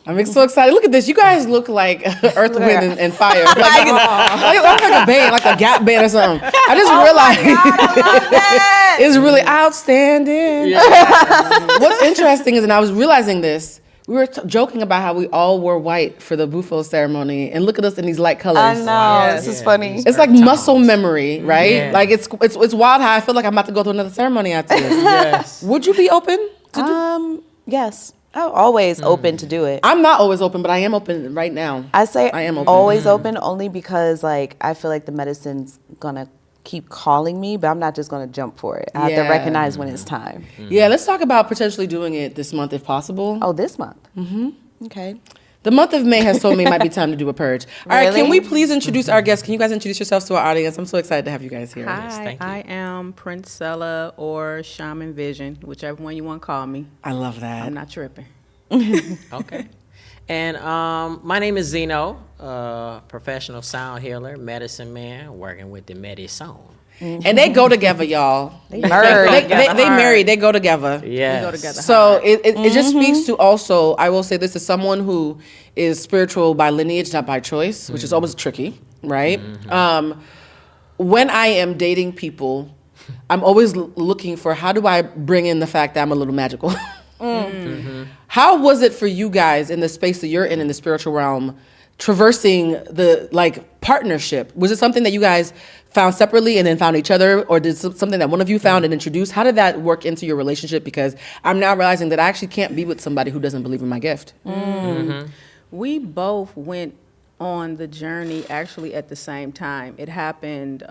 I'm so excited. Look at this. You guys look like Earth, Wind, and Fire. Like a band, like a Gap band or something. I just realized. I love that. is really outstanding. What's interesting is, and I was realizing this, we were joking about how we all wore white for the BUFO ceremony, and look at us in these light colors. I know, this is funny. It's like muscle memory, right? Yeah. Like it's wild how I feel like I'm about to go to another ceremony after this. Yes. Would you be open to do? Yes. I'm always open to do it. I'm not always open, but I am open right now. I say I am open. always open only because like I feel like the medicine's gonna keep calling me, but I'm not just gonna jump for it. I have to recognize when it's time. Yeah, let's talk about potentially doing it this month if possible. Oh, this month. Okay. The month of May has told me it might be time to do a purge. All right, can Really? we please introduce our guests? Can you guys introduce yourselves to our audience? I'm so excited to have you guys here. Yes, Hi, thank you. I am Princella or Shaman Vision, whichever one you want to call me. I love that. I'm not tripping. Okay. And my name is Zeno, professional sound healer, medicine man, working with the medicine. And they go together, y'all. They merge. They married. They go together. Yes. We go together. So it just speaks to also, I will say this, as someone who is spiritual by lineage, not by choice, which is always tricky, right? When I am dating people, I'm always looking for how do I bring in the fact that I'm a little magical. How was it for you guys in the space that you're in the spiritual realm, traversing the partnership? Was it something that you guys found separately and then found each other, or did something that one of you found and introduced? How did that work into your relationship? Because I'm now realizing that I actually can't be with somebody who doesn't believe in my gift. We both went on the journey actually at the same time. It happened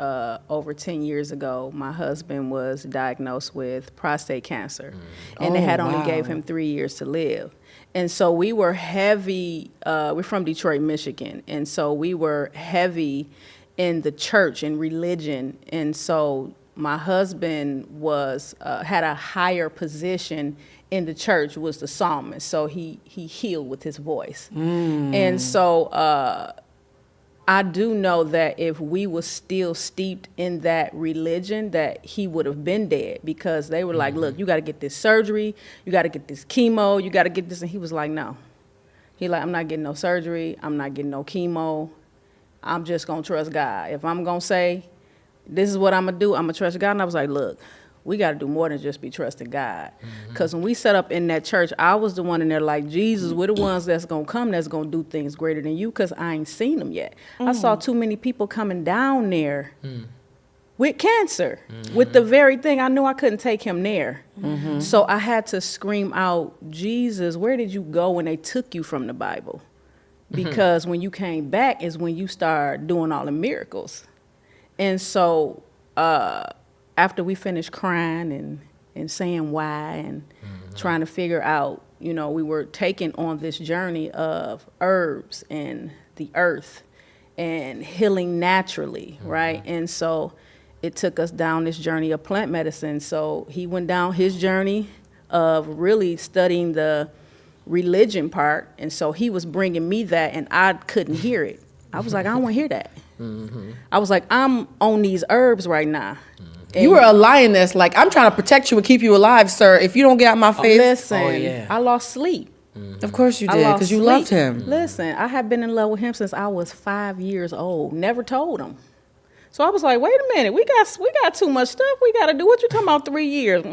over 10 years ago. My husband was diagnosed with prostate cancer, and they had only gave him 3 years to live. And so we were heavy, we're from Detroit, Michigan, and so we were heavy in the church and religion. And so my husband was had a higher position in the church, was the psalmist. So he healed with his voice. And so I do know that if we were still steeped in that religion, that he would have been dead, because they were like, look, you got to get this surgery, you got to get this chemo, you got to get this. And he was like, no. He like, I'm not getting no surgery, I'm not getting no chemo. I'm just going to trust God. If I'm going to say, this is what I'm going to do, I'm going to trust God. And I was like, look, we got to do more than just be trusting God. Because when we set up in that church, I was the one in there like, Jesus, we're the ones that's going to come, that's going to do things greater than you, because I ain't seen them yet. I saw too many people coming down there with cancer, with the very thing I knew I couldn't take him there. So I had to scream out, Jesus, where did you go when they took you from the Bible? Because when you came back is when you start doing all the miracles. And so after we finished crying and saying why and trying to figure out, you know, we were taken on this journey of herbs and the earth and healing naturally, right? And so it took us down this journey of plant medicine. So he went down his journey of really studying the religion part, and so he was bringing me that, and I couldn't hear it. I was like, I don't want to hear that. I was like, I'm on these herbs right now. And You were a lioness. Like, I'm trying to protect you and keep you alive, sir. If you don't get out my face. listen, I lost sleep. Of course you I did, lost because you sleep. loved him. Listen, I have been in love with him since I was 5 years old. Never told him. So I was like, wait a minute, we got too much stuff. We got to do. What you talking about? 3 years?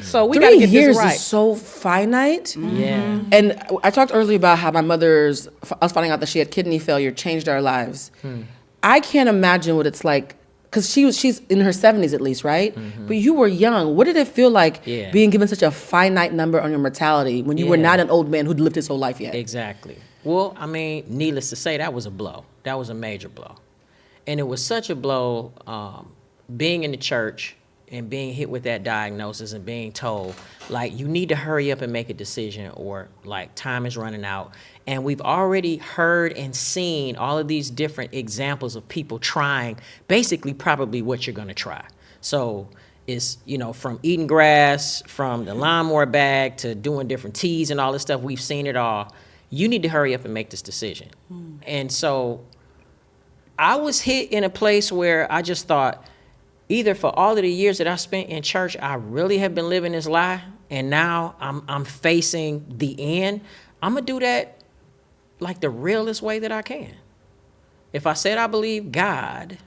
So we got to 3 get years this right. is so finite. Yeah. And I talked earlier about how my mother's, us finding out that she had kidney failure changed our lives. I can't imagine what it's like, because she's in her 70s at least, right? But you were young. What did it feel like being given such a finite number on your mortality when you were not an old man who'd lived his whole life yet? Exactly. Well, I mean, needless to say, that was a blow. That was a major blow. And it was such a blow, being in the church and being hit with that diagnosis and being told, like, you need to hurry up and make a decision, or like time is running out. And we've already heard and seen all of these different examples of people trying basically probably what you're going to try. So it's, you know, from eating grass, from the lawnmower bag to doing different teas and all this stuff. We've seen it all. You need to hurry up and make this decision. And so I was hit in a place where I just thought, either for all of the years that I spent in church, I really have been living this lie, and now I'm facing the end. I'm gonna do that like the realest way that I can. If I said I believe God,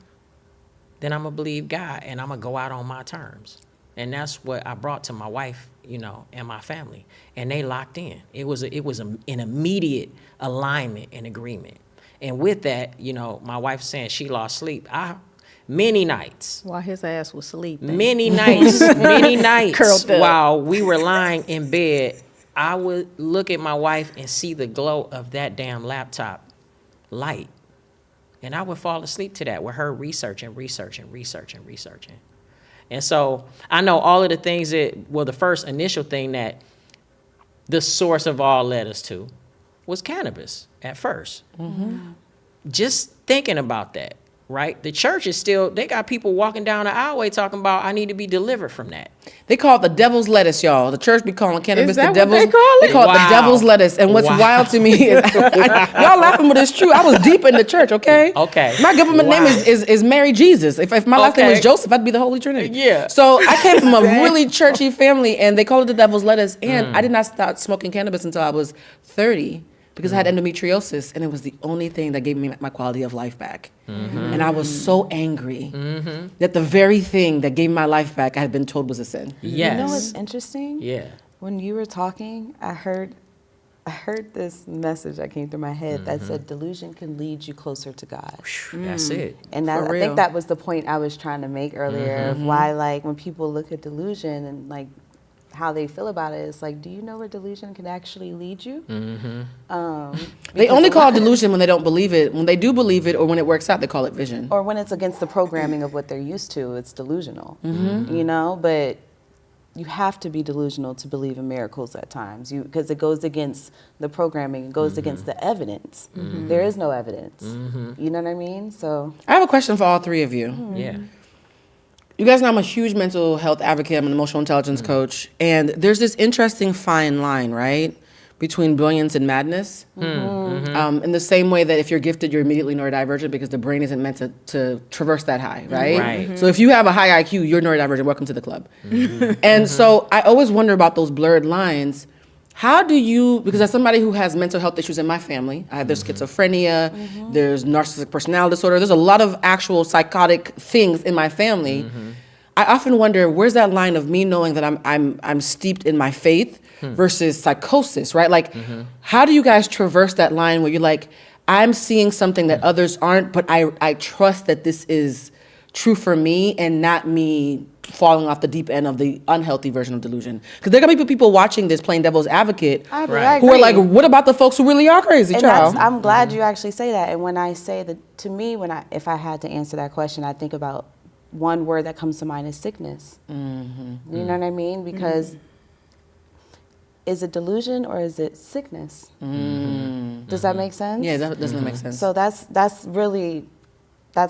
then I'm gonna believe God, and I'm gonna go out on my terms. And that's what I brought to my wife, you know, and my family. And they locked in. It was an immediate alignment and agreement. And with that, you know, my wife saying she lost sleep. Many nights. While his ass was sleeping. Many nights Curled up. while we were lying in bed, I would look at my wife and see the glow of that damn laptop light. And I would fall asleep to that with her researching. And so I know all of the things the first initial thing that the source of all led us to was cannabis at first. Mm-hmm. Just thinking about that, right? The church is still, they got people walking down the aisleway talking about, I need to be delivered from that. They call it the devil's lettuce, y'all. The church be calling cannabis Is that the what devil's. they call it? They call it Wow. the devil's lettuce. And what's Wow. wild to me is, y'all laughing, but it's true. I was deep in the church, okay? Okay. My government name Wow. is Mary Jesus. If my last name Okay. was Joseph, I'd be the Holy Trinity. Yeah. So I came from a really churchy family, and they call it the devil's lettuce. And I did not start smoking cannabis until I was 30. Because I had endometriosis, and it was the only thing that gave me my quality of life back. Mm-hmm. And I was so angry that the very thing that gave my life back I had been told was a sin. Yes. You know what's interesting? Yeah. When you were talking, I heard this message that came through my head that said delusion can lead you closer to God. That's it. And For I real. think that was the point I was trying to make earlier of why, like, when people look at delusion and, like, how they feel about it, it's like, do you know where delusion can actually lead you? They only call it delusion when they don't believe it. When they do believe it or when it works out, they call it vision. Or when it's against the programming of what they're used to, it's delusional, you know? But you have to be delusional to believe in miracles at times, because it goes against the programming, it goes against the evidence. There is no evidence. You know what I mean? So I have a question for all three of you. Yeah. You guys know I'm a huge mental health advocate. I'm an emotional intelligence coach. And there's this interesting fine line, right? Between brilliance and madness. In the same way that if you're gifted, you're immediately neurodivergent because the brain isn't meant to traverse that high, right? Right. So if you have a high IQ, you're neurodivergent. Welcome to the club. And so I always wonder about those blurred lines. How do you, because as somebody who has mental health issues in my family, there's schizophrenia, there's narcissistic personality disorder, there's a lot of actual psychotic things in my family. I often wonder, where's that line of me knowing that I'm steeped in my faith versus psychosis, right? Like, how do you guys traverse that line where you're like, I'm seeing something that others aren't, but I trust that this is true for me and not me falling off the deep end of the unhealthy version of delusion? Because there are going to be people watching this playing devil's advocate I Right. who are agree. like, what about the folks who really are crazy, And child? I'm glad you actually say that. And when I say that, to me, if I had to answer that question, I think about one word that comes to mind is sickness. You know what I mean? Because is it delusion or is it sickness? Does that make sense? Yeah, that doesn't make sense. So that's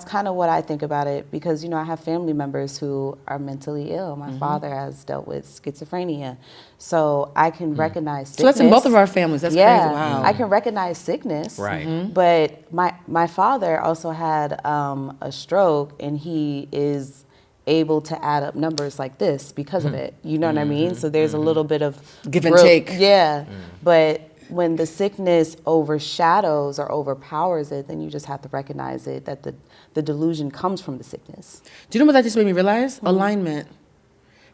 kind of what I think about it, because, you know, I have family members who are mentally ill. My father has dealt with schizophrenia. So I can recognize sickness. So that's in both of our families. That's Yeah, crazy. Wow. I can recognize sickness. Right. But my father also had a stroke, and he is able to add up numbers like this because of it. You know what I mean? So there's a little bit of Give and take. Yeah. But when the sickness overshadows or overpowers it, then you just have to recognize it, that the delusion comes from the sickness. Do you know what that just made me realize? Alignment.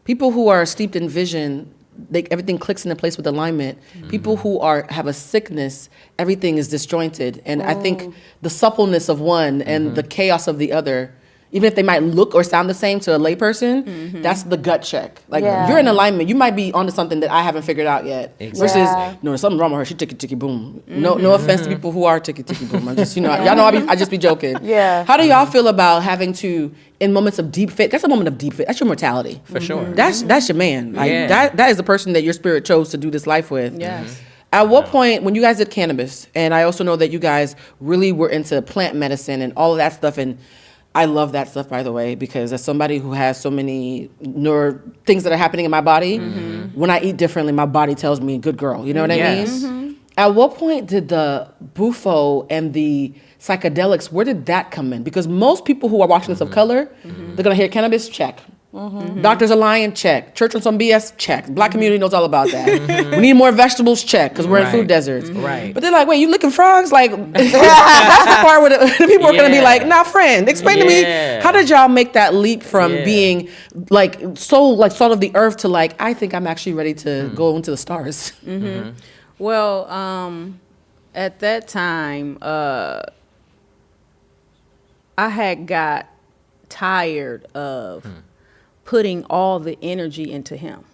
People who are steeped in vision, everything clicks into place with alignment. People who have a sickness, everything is disjointed. And I think the suppleness of one and the chaos of the other, even if they might look or sound the same to a layperson, that's the gut check. Like, Yeah. you're in alignment. You might be onto something that I haven't figured out yet. Exactly. Versus, Yeah. no, there's something wrong with her. She ticky boom. No offense to people who are ticky boom. I'm just, y'all know I just be joking. Yeah. How do y'all feel about having to, in moments of deep faith? That's a moment of deep faith. That's your mortality. For sure. That's your man. Like, Yeah. that is the person that your spirit chose to do this life with. Yes. At what point, when you guys did cannabis, and I also know that you guys really were into plant medicine and all of that stuff, and I love that stuff, by the way, because as somebody who has so many things that are happening in my body, when I eat differently, my body tells me, good girl, you know what Yes. I mean? At what point did the BUFO and the psychedelics, where did that come in? Because most people who are watching this of color, they're gonna hear cannabis, check. Doctors are lying, check. Church on some BS, check. Black community knows all about that. We need more vegetables, check, because we're in food deserts. Right. But they're like, wait, you licking frogs? Like, that's the part where the people are going to be like, nah, friend, explain to me, how did y'all make that leap from being like so like salt of the earth to like, I think I'm actually ready to go into the stars? Well, at that time, I had got tired of putting all the energy into him.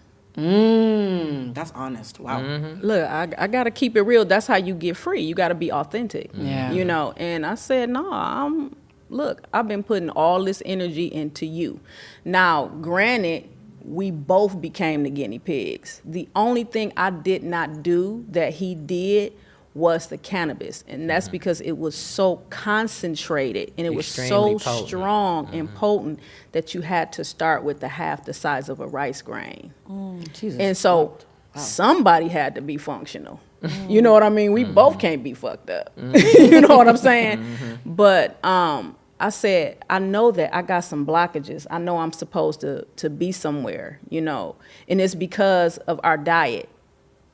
That's honest. Wow. Look, I got to keep it real. That's how you get free. You got to be authentic. Yeah. You know, and I said, no, look, I've been putting all this energy into you. Now, granted, we both became the guinea pigs. The only thing I did not do that he did was the cannabis. And that's because it was so concentrated and it was so Extremely strong and potent that you had to start with half the size of a rice grain. Jesus. And so somebody had to be functional. You know what I mean? We both can't be fucked up. You know what I'm saying? But I said, I know that I got some blockages. I know I'm supposed to be somewhere, you know. And it's because of our diet.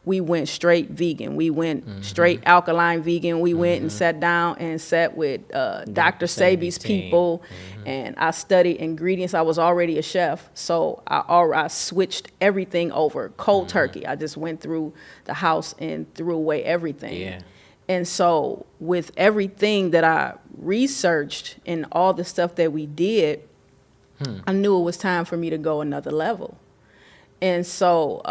We went straight vegan. We went straight alkaline vegan. We went and sat down and sat with Dr. Sabi's people, and I studied ingredients. I was already a chef, so I switched everything over cold turkey. I just went through the house and threw away everything. Yeah. And so with everything that I researched and all the stuff that we did, I knew it was time for me to go another level. And so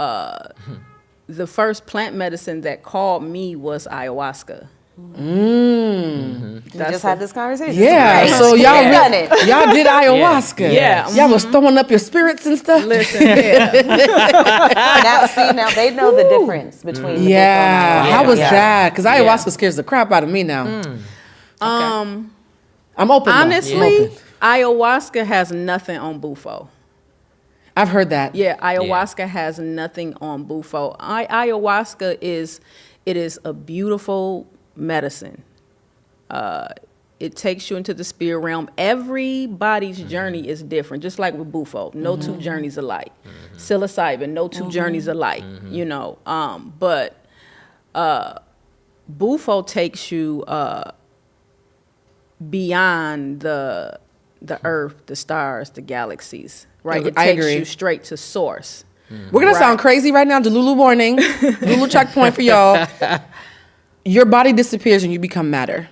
the first plant medicine that called me was ayahuasca. We just had this conversation. Yeah, Right. so y'all done it. y'all did ayahuasca. Yeah. Y'all was throwing up your spirits and stuff. Listen, yeah. Now they know the difference between the Yeah, BUFO and how ayahuasca. was that? Because ayahuasca scares the crap out of me now. I'm open. though. Honestly, ayahuasca has nothing on BUFO. I've heard that. Yeah, ayahuasca has nothing on BUFO. Ayahuasca is a beautiful medicine. It takes you into the spirit realm. Everybody's journey is different, just like with BUFO. No two journeys alike. Psilocybin, no two journeys alike. You know, but BUFO takes you beyond the earth, the stars, the galaxies. Right, it I takes agree. you straight to source. We're gonna sound crazy right now. Delulu warning. Delulu checkpoint for y'all. Your body disappears and you become matter.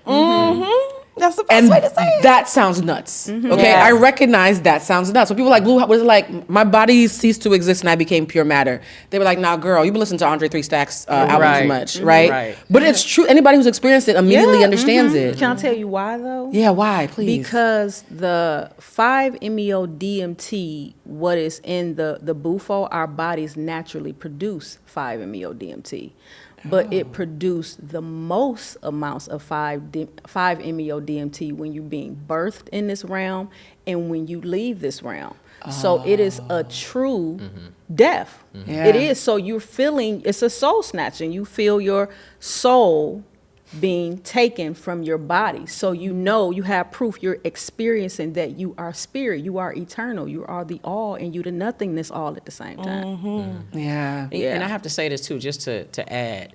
That's the best And way to say it. that sounds nuts. Okay, Yeah. I recognize that sounds nuts. When people are like, Blue, was it like my body ceased to exist and I became pure matter? They were like, nah, girl, you've been listening to Andre 3 Stacks album too Right. much, right? Right. But it's true. Anybody who's experienced it immediately understands it. Can I tell you why though? Yeah, why? Please. Because the 5-MeO-DMT, what is in the BUFO, our bodies naturally produce 5-MeO-DMT. But it produced the most amounts of 5-MeO-DMT when you're being birthed in this realm and when you leave this realm. So it is a true death. Yeah. It is. So you're feeling, it's a soul snatching. You feel your soul being taken from your body. So you know, you have proof, you're experiencing that you are spirit, you are eternal, you are the all, and you the nothingness all at the same time. Yeah. Yeah. And I have to say this too, just to add,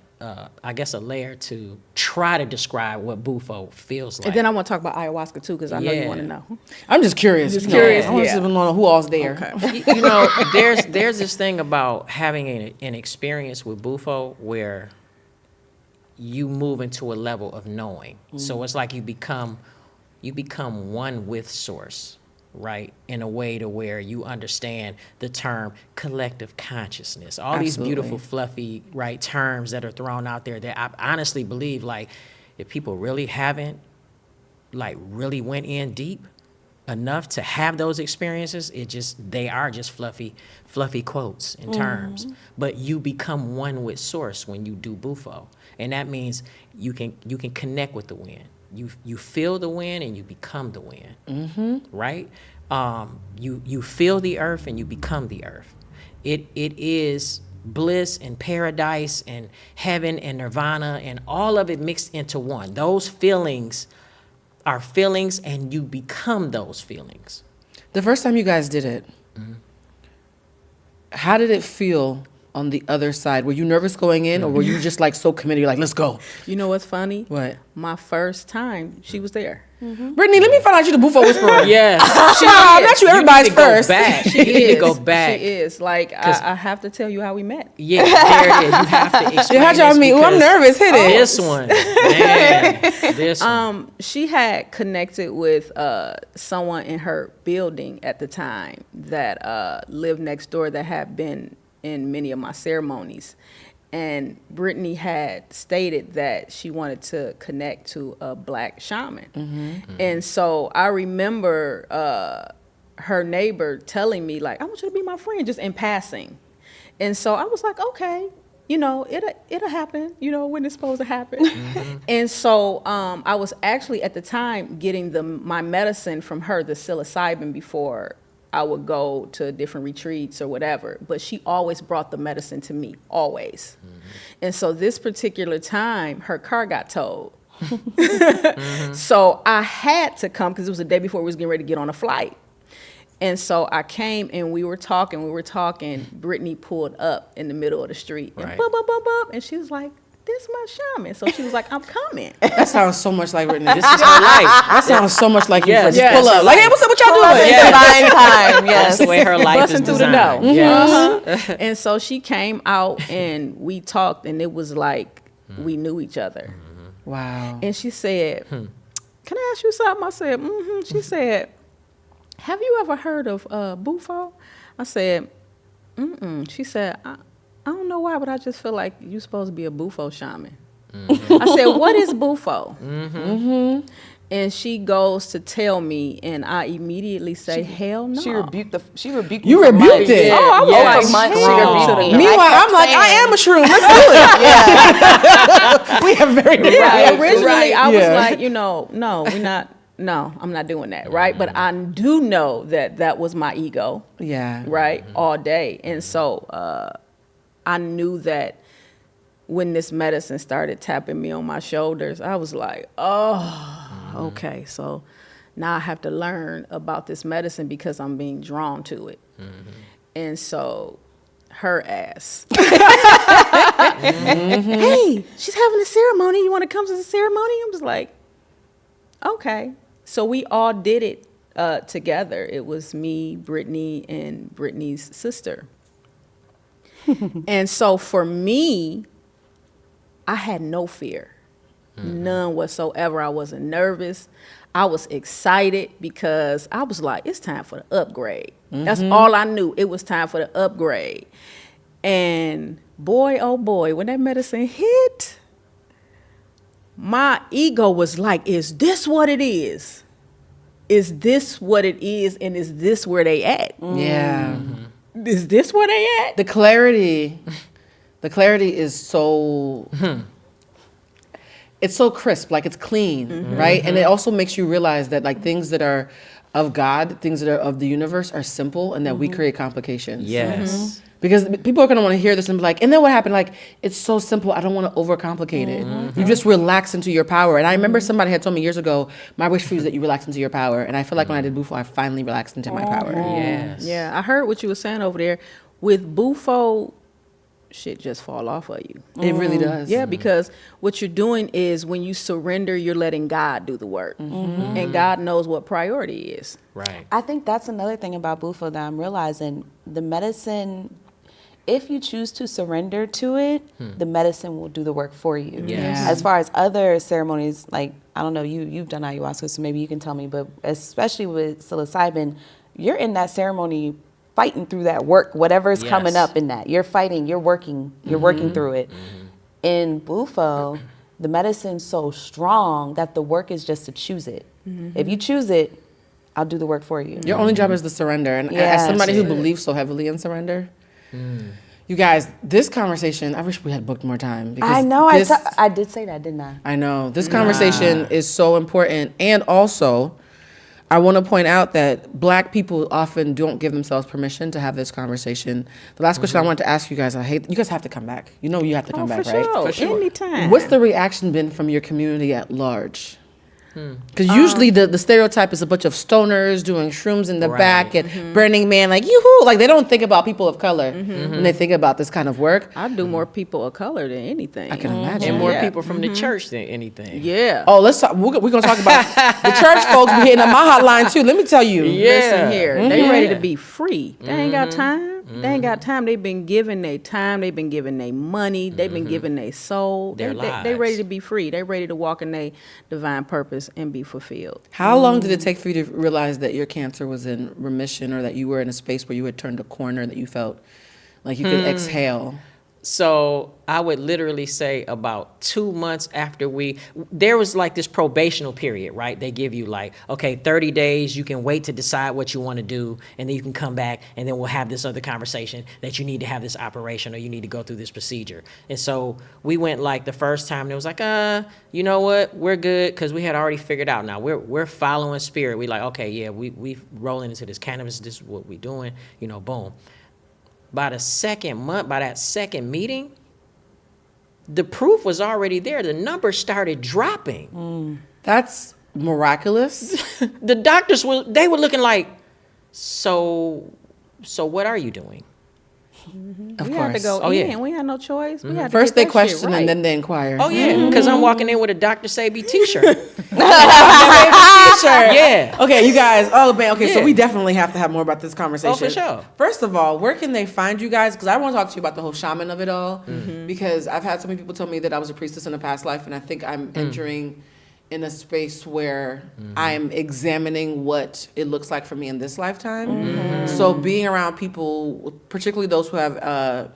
I guess, a layer to try to describe what BUFO feels like. And then I want to talk about ayahuasca too, because I know you Yeah. want to know. I'm just curious. Just you know. curious, I want yeah. to know who all's there. You know, there's this thing about having an experience with BUFO where you move into a level of knowing. So it's like you become one with source, right? In a way to where you understand the term collective consciousness. All these beautiful, fluffy, right, terms that are thrown out there that I honestly believe, like, if people really haven't, like, really went in deep enough to have those experiences, they are just fluffy quotes and terms. But you become one with source when you do BUFO. And that means you can connect with the wind. You feel the wind and you become the wind, right? You feel the earth and you become the earth. It is bliss and paradise and heaven and nirvana and all of it mixed into one. Those feelings are feelings and you become those feelings. The first time you guys did it, How did it feel on the other side? Were you nervous going in, or were you just like so committed? You're like, let's go. You know what's funny? What? My first time, she was there. Brittany, let me find out you the BUFO whisperer. Yes. I'm not you everybody's You need to go first. back. You need to go back. She is. Like, I have to tell you how we met. Yeah, there it is. You have to explain How'd y'all this meet? Ooh, I'm because nervous. Hit it. This one, man, this one. She had connected with someone in her building at the time that lived next door that had been in many of my ceremonies. And Brittany had stated that she wanted to connect to a black shaman. And so I remember her neighbor telling me, like, I want you to be my friend, just in passing. And so I was like, okay, you know, it'll happen, you know, when it's supposed to happen. And so I was actually at the time getting my medicine from her, the psilocybin, before I would go to different retreats or whatever, but she always brought the medicine to me, always. And so this particular time, her car got towed. So I had to come because it was the day before we was getting ready to get on a flight. And so I came and we were talking. Brittany pulled up in the middle of the street and and she was like, this is my shaman. So she was like, I'm coming. That sounds so much like Brittany. This is her life. That sounds so much like you. Yes. Just pull up. Like, hey, what's up? What y'all doing? Divine time, yes. That's the way her life Busting is through the designed. dough. Yes. And so she came out and we talked, and it was like we knew each other. Wow. And she said, can I ask you something? I said, She said, have you ever heard of BUFO? I said, She said, I don't know why, but I just feel like you're supposed to be a BUFO shaman. I said, what is BUFO? And she goes to tell me, and I immediately say, hell no. She rebuked You me for rebuked months. it. Oh, I was Yes. like, For months, "Hell she no." rebuked me. Meanwhile, I kept I'm like, I saying- am a shroom. Let's do it. We have very different Yeah, originally I was Yeah. like, no, we're not. No, I'm not doing that, right? But I do know that was my ego, Yeah. right, all day. And so I knew that when this medicine started tapping me on my shoulders, I was like, okay, so now I have to learn about this medicine because I'm being drawn to it. And so her ass, hey, she's having a ceremony. You want to come to the ceremony? I was like, okay. So we all did it together. It was me, Brittany, and Brittany's sister. And so for me, I had no fear, none whatsoever. I wasn't nervous. I was excited because I was like, it's time for the upgrade. That's all I knew. It was time for the upgrade. And boy, oh boy, when that medicine hit, my ego was like, is this what it is? Is this what it is? And is this where they at? Yeah. Is this where they at? The clarity is so, it's so crisp, like it's clean, right? And it also makes you realize that like things that are of God, things that are of the universe are simple, and that we create complications. Yes. Because people are going to want to hear this and be like, and then what happened? Like, it's so simple. I don't want to overcomplicate it. You just relax into your power. And I remember somebody had told me years ago, my wish for you is that you relax into your power. And I feel like when I did BUFO, I finally relaxed into my power. Yes. Yeah, I heard what you were saying over there. With BUFO, shit just fall off of you. It really does. Yeah, because what you're doing is when you surrender, you're letting God do the work. And God knows what priority is. Right. I think that's another thing about BUFO that I'm realizing. The medicine, if you choose to surrender to it, the medicine will do the work for you. Yes. As far as other ceremonies, like, I don't know, you've done ayahuasca, so maybe you can tell me, but especially with psilocybin, you're in that ceremony fighting through that work, whatever's coming Yes. up in that. You're fighting, you're working through it. In BUFO, the medicine's so strong that the work is just to choose it. If you choose it, I'll do the work for you. Your only job is to surrender. And Yes. as somebody who believes so heavily in surrender, you guys, this conversation, I wish we had booked more time. Because I know, this- I did say that, didn't I? I know. This conversation is so important. And also, I want to point out that Black people often don't give themselves permission to have this conversation. The last question I wanted to ask you guys, you guys have to come back. You know you have to come back, right? Anytime. What's the reaction been from your community at large? Because usually the stereotype is a bunch of stoners doing shrooms in the back and Burning Man, like, yoo-hoo. Like, they don't think about people of color when they think about this kind of work. I do more people of color than anything. I can imagine. And more Yeah. people from the church than anything. Yeah. Oh, let's talk. We're going to talk about the church folks be hitting up my hotline, too. Let me tell you. Listen here, they Yeah. ready to be free. They ain't got time. They ain't got time. They've been giving their time. They've been giving their money. They've been giving their soul. Their They lives. ready to be free. They ready to walk in their divine purpose and be fulfilled. How long did it take for you to realize that your cancer was in remission or that you were in a space where you had turned a corner, that you felt like you could exhale? So I would literally say about 2 months after there was like this probational period, right? They give you like, okay, 30 days, you can wait to decide what you want to do, and then you can come back, and then we'll have this other conversation that you need to have this operation or you need to go through this procedure. And so we went like the first time, and it was like, you know what, we're good, because we had already figured out now. We're following spirit. We like, okay, yeah, we rolling into this cannabis, this is what we doing, boom. By the second month, by that second meeting, the proof was already there. The numbers started dropping. That's miraculous. The doctors they were looking like, so what are you doing? Of We course. had to go Oh, in. yeah. We had no choice. We had to First get they that question shit right. and then they inquire. Oh yeah, because I'm walking in with a Dr. Sabi t-shirt. Yeah. Okay, you guys. Oh man. Okay, so Yeah. we definitely have to have more about this conversation. Oh, for sure. First of all, where can they find you guys? Because I want to talk to you about the whole shaman of it all. Because I've had so many people tell me that I was a priestess in a past life, and I think I'm entering in a space where I'm examining what it looks like for me in this lifetime. So being around people, particularly those who have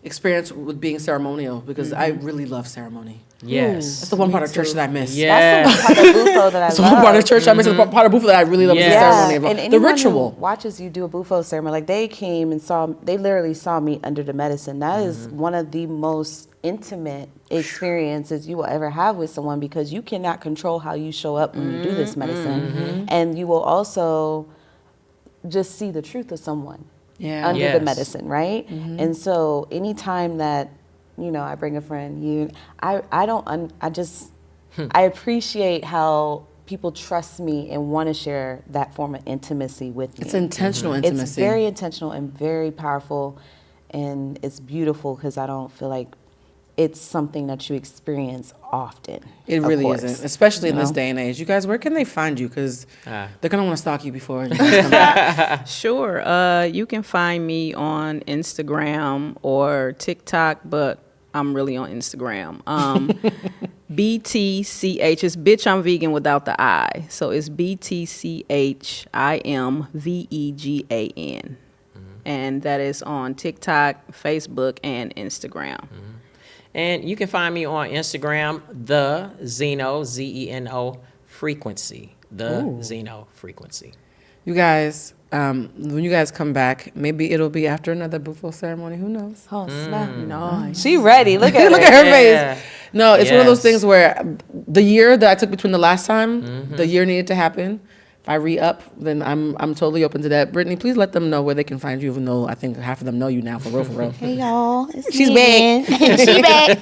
experience with being ceremonial, because I really love ceremony. Yes. That's the one part of church that I miss. Yeah. That's the one part of BUFO that I That's the love. one part of church I miss. The part of BUFO that I really love is the Yeah. ceremony, and the anyone ritual. who watches you do a BUFO ceremony, like they came and they literally saw me under the medicine. That is one of the most intimate experiences you will ever have with someone, because you cannot control how you show up when you do this medicine. And you will also just see the truth of someone Yeah. under Yes. the medicine, right? And so anytime that, I bring a friend, I appreciate how people trust me and want to share that form of intimacy with me. It's intentional intimacy. It's very intentional and very powerful, and it's beautiful because I don't feel like it's something that you experience often. It of really course. isn't, especially in this know? day and age. You guys, where can they find you? Because Ah. they're going to want to stalk you before. You guys come back. Sure. You can find me on Instagram or TikTok, but I'm really on Instagram. BTCH. It's bitch, I'm vegan without the I. So it's BTCHIMVEGAN. And that is on TikTok, Facebook, and Instagram. And you can find me on Instagram, the Zeno, Zeno frequency, the Zeno frequency. You guys, when you guys come back, maybe it'll be after another BUFO ceremony. Who knows? Oh, snap. Nice. She ready. Look at Look her. at her Yeah. face. No, it's one of those Yes. things where the year that I took between the last time, the year needed to happen. If I re-up, then I'm totally open to that. Brittany, please let them know where they can find you, even though I think half of them know you now, for real, for real. Hey y'all, it's She's me again. She back.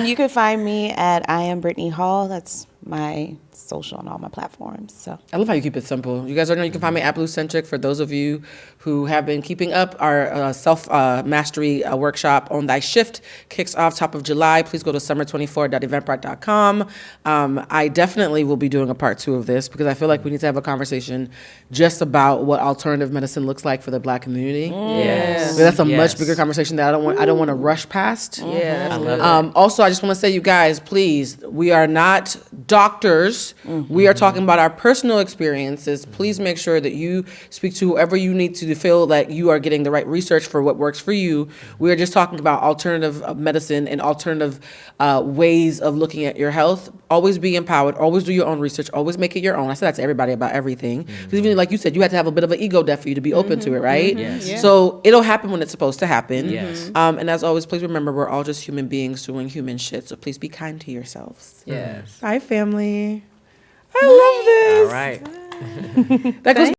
You can find me at I am Brittany Hall. That's my social on all my platforms. So I love how you keep it simple. You guys already know you can find me at Bluecentric. For those of you who have been keeping up, our self-mastery workshop on Thy Shift kicks off top of July. Please go to summer24.eventbrite.com. I definitely will be doing a part 2 of this because I feel like we need to have a conversation just about what alternative medicine looks like for the Black community. Yes. But that's a much Yes. bigger conversation that I don't want to rush past. Yeah, that's good. Also, I just want to say, you guys, please, we are not doctors. We are talking about our personal experiences. Please make sure that you speak to whoever you need to feel that you are getting the right research for what works for you. We are just talking about alternative medicine and alternative ways of looking at your health. Always be empowered. Always do your own research. Always make it your own. I said that to everybody about everything. Because even like you said, you had to have a bit of an ego death for you to be open to it, right? Yes. Yeah. So it'll happen when it's supposed to happen. Yes. And as always, please remember, we're all just human beings doing human shit. So please be kind to yourselves. Yes. Bye, family. I love this. All right. That goes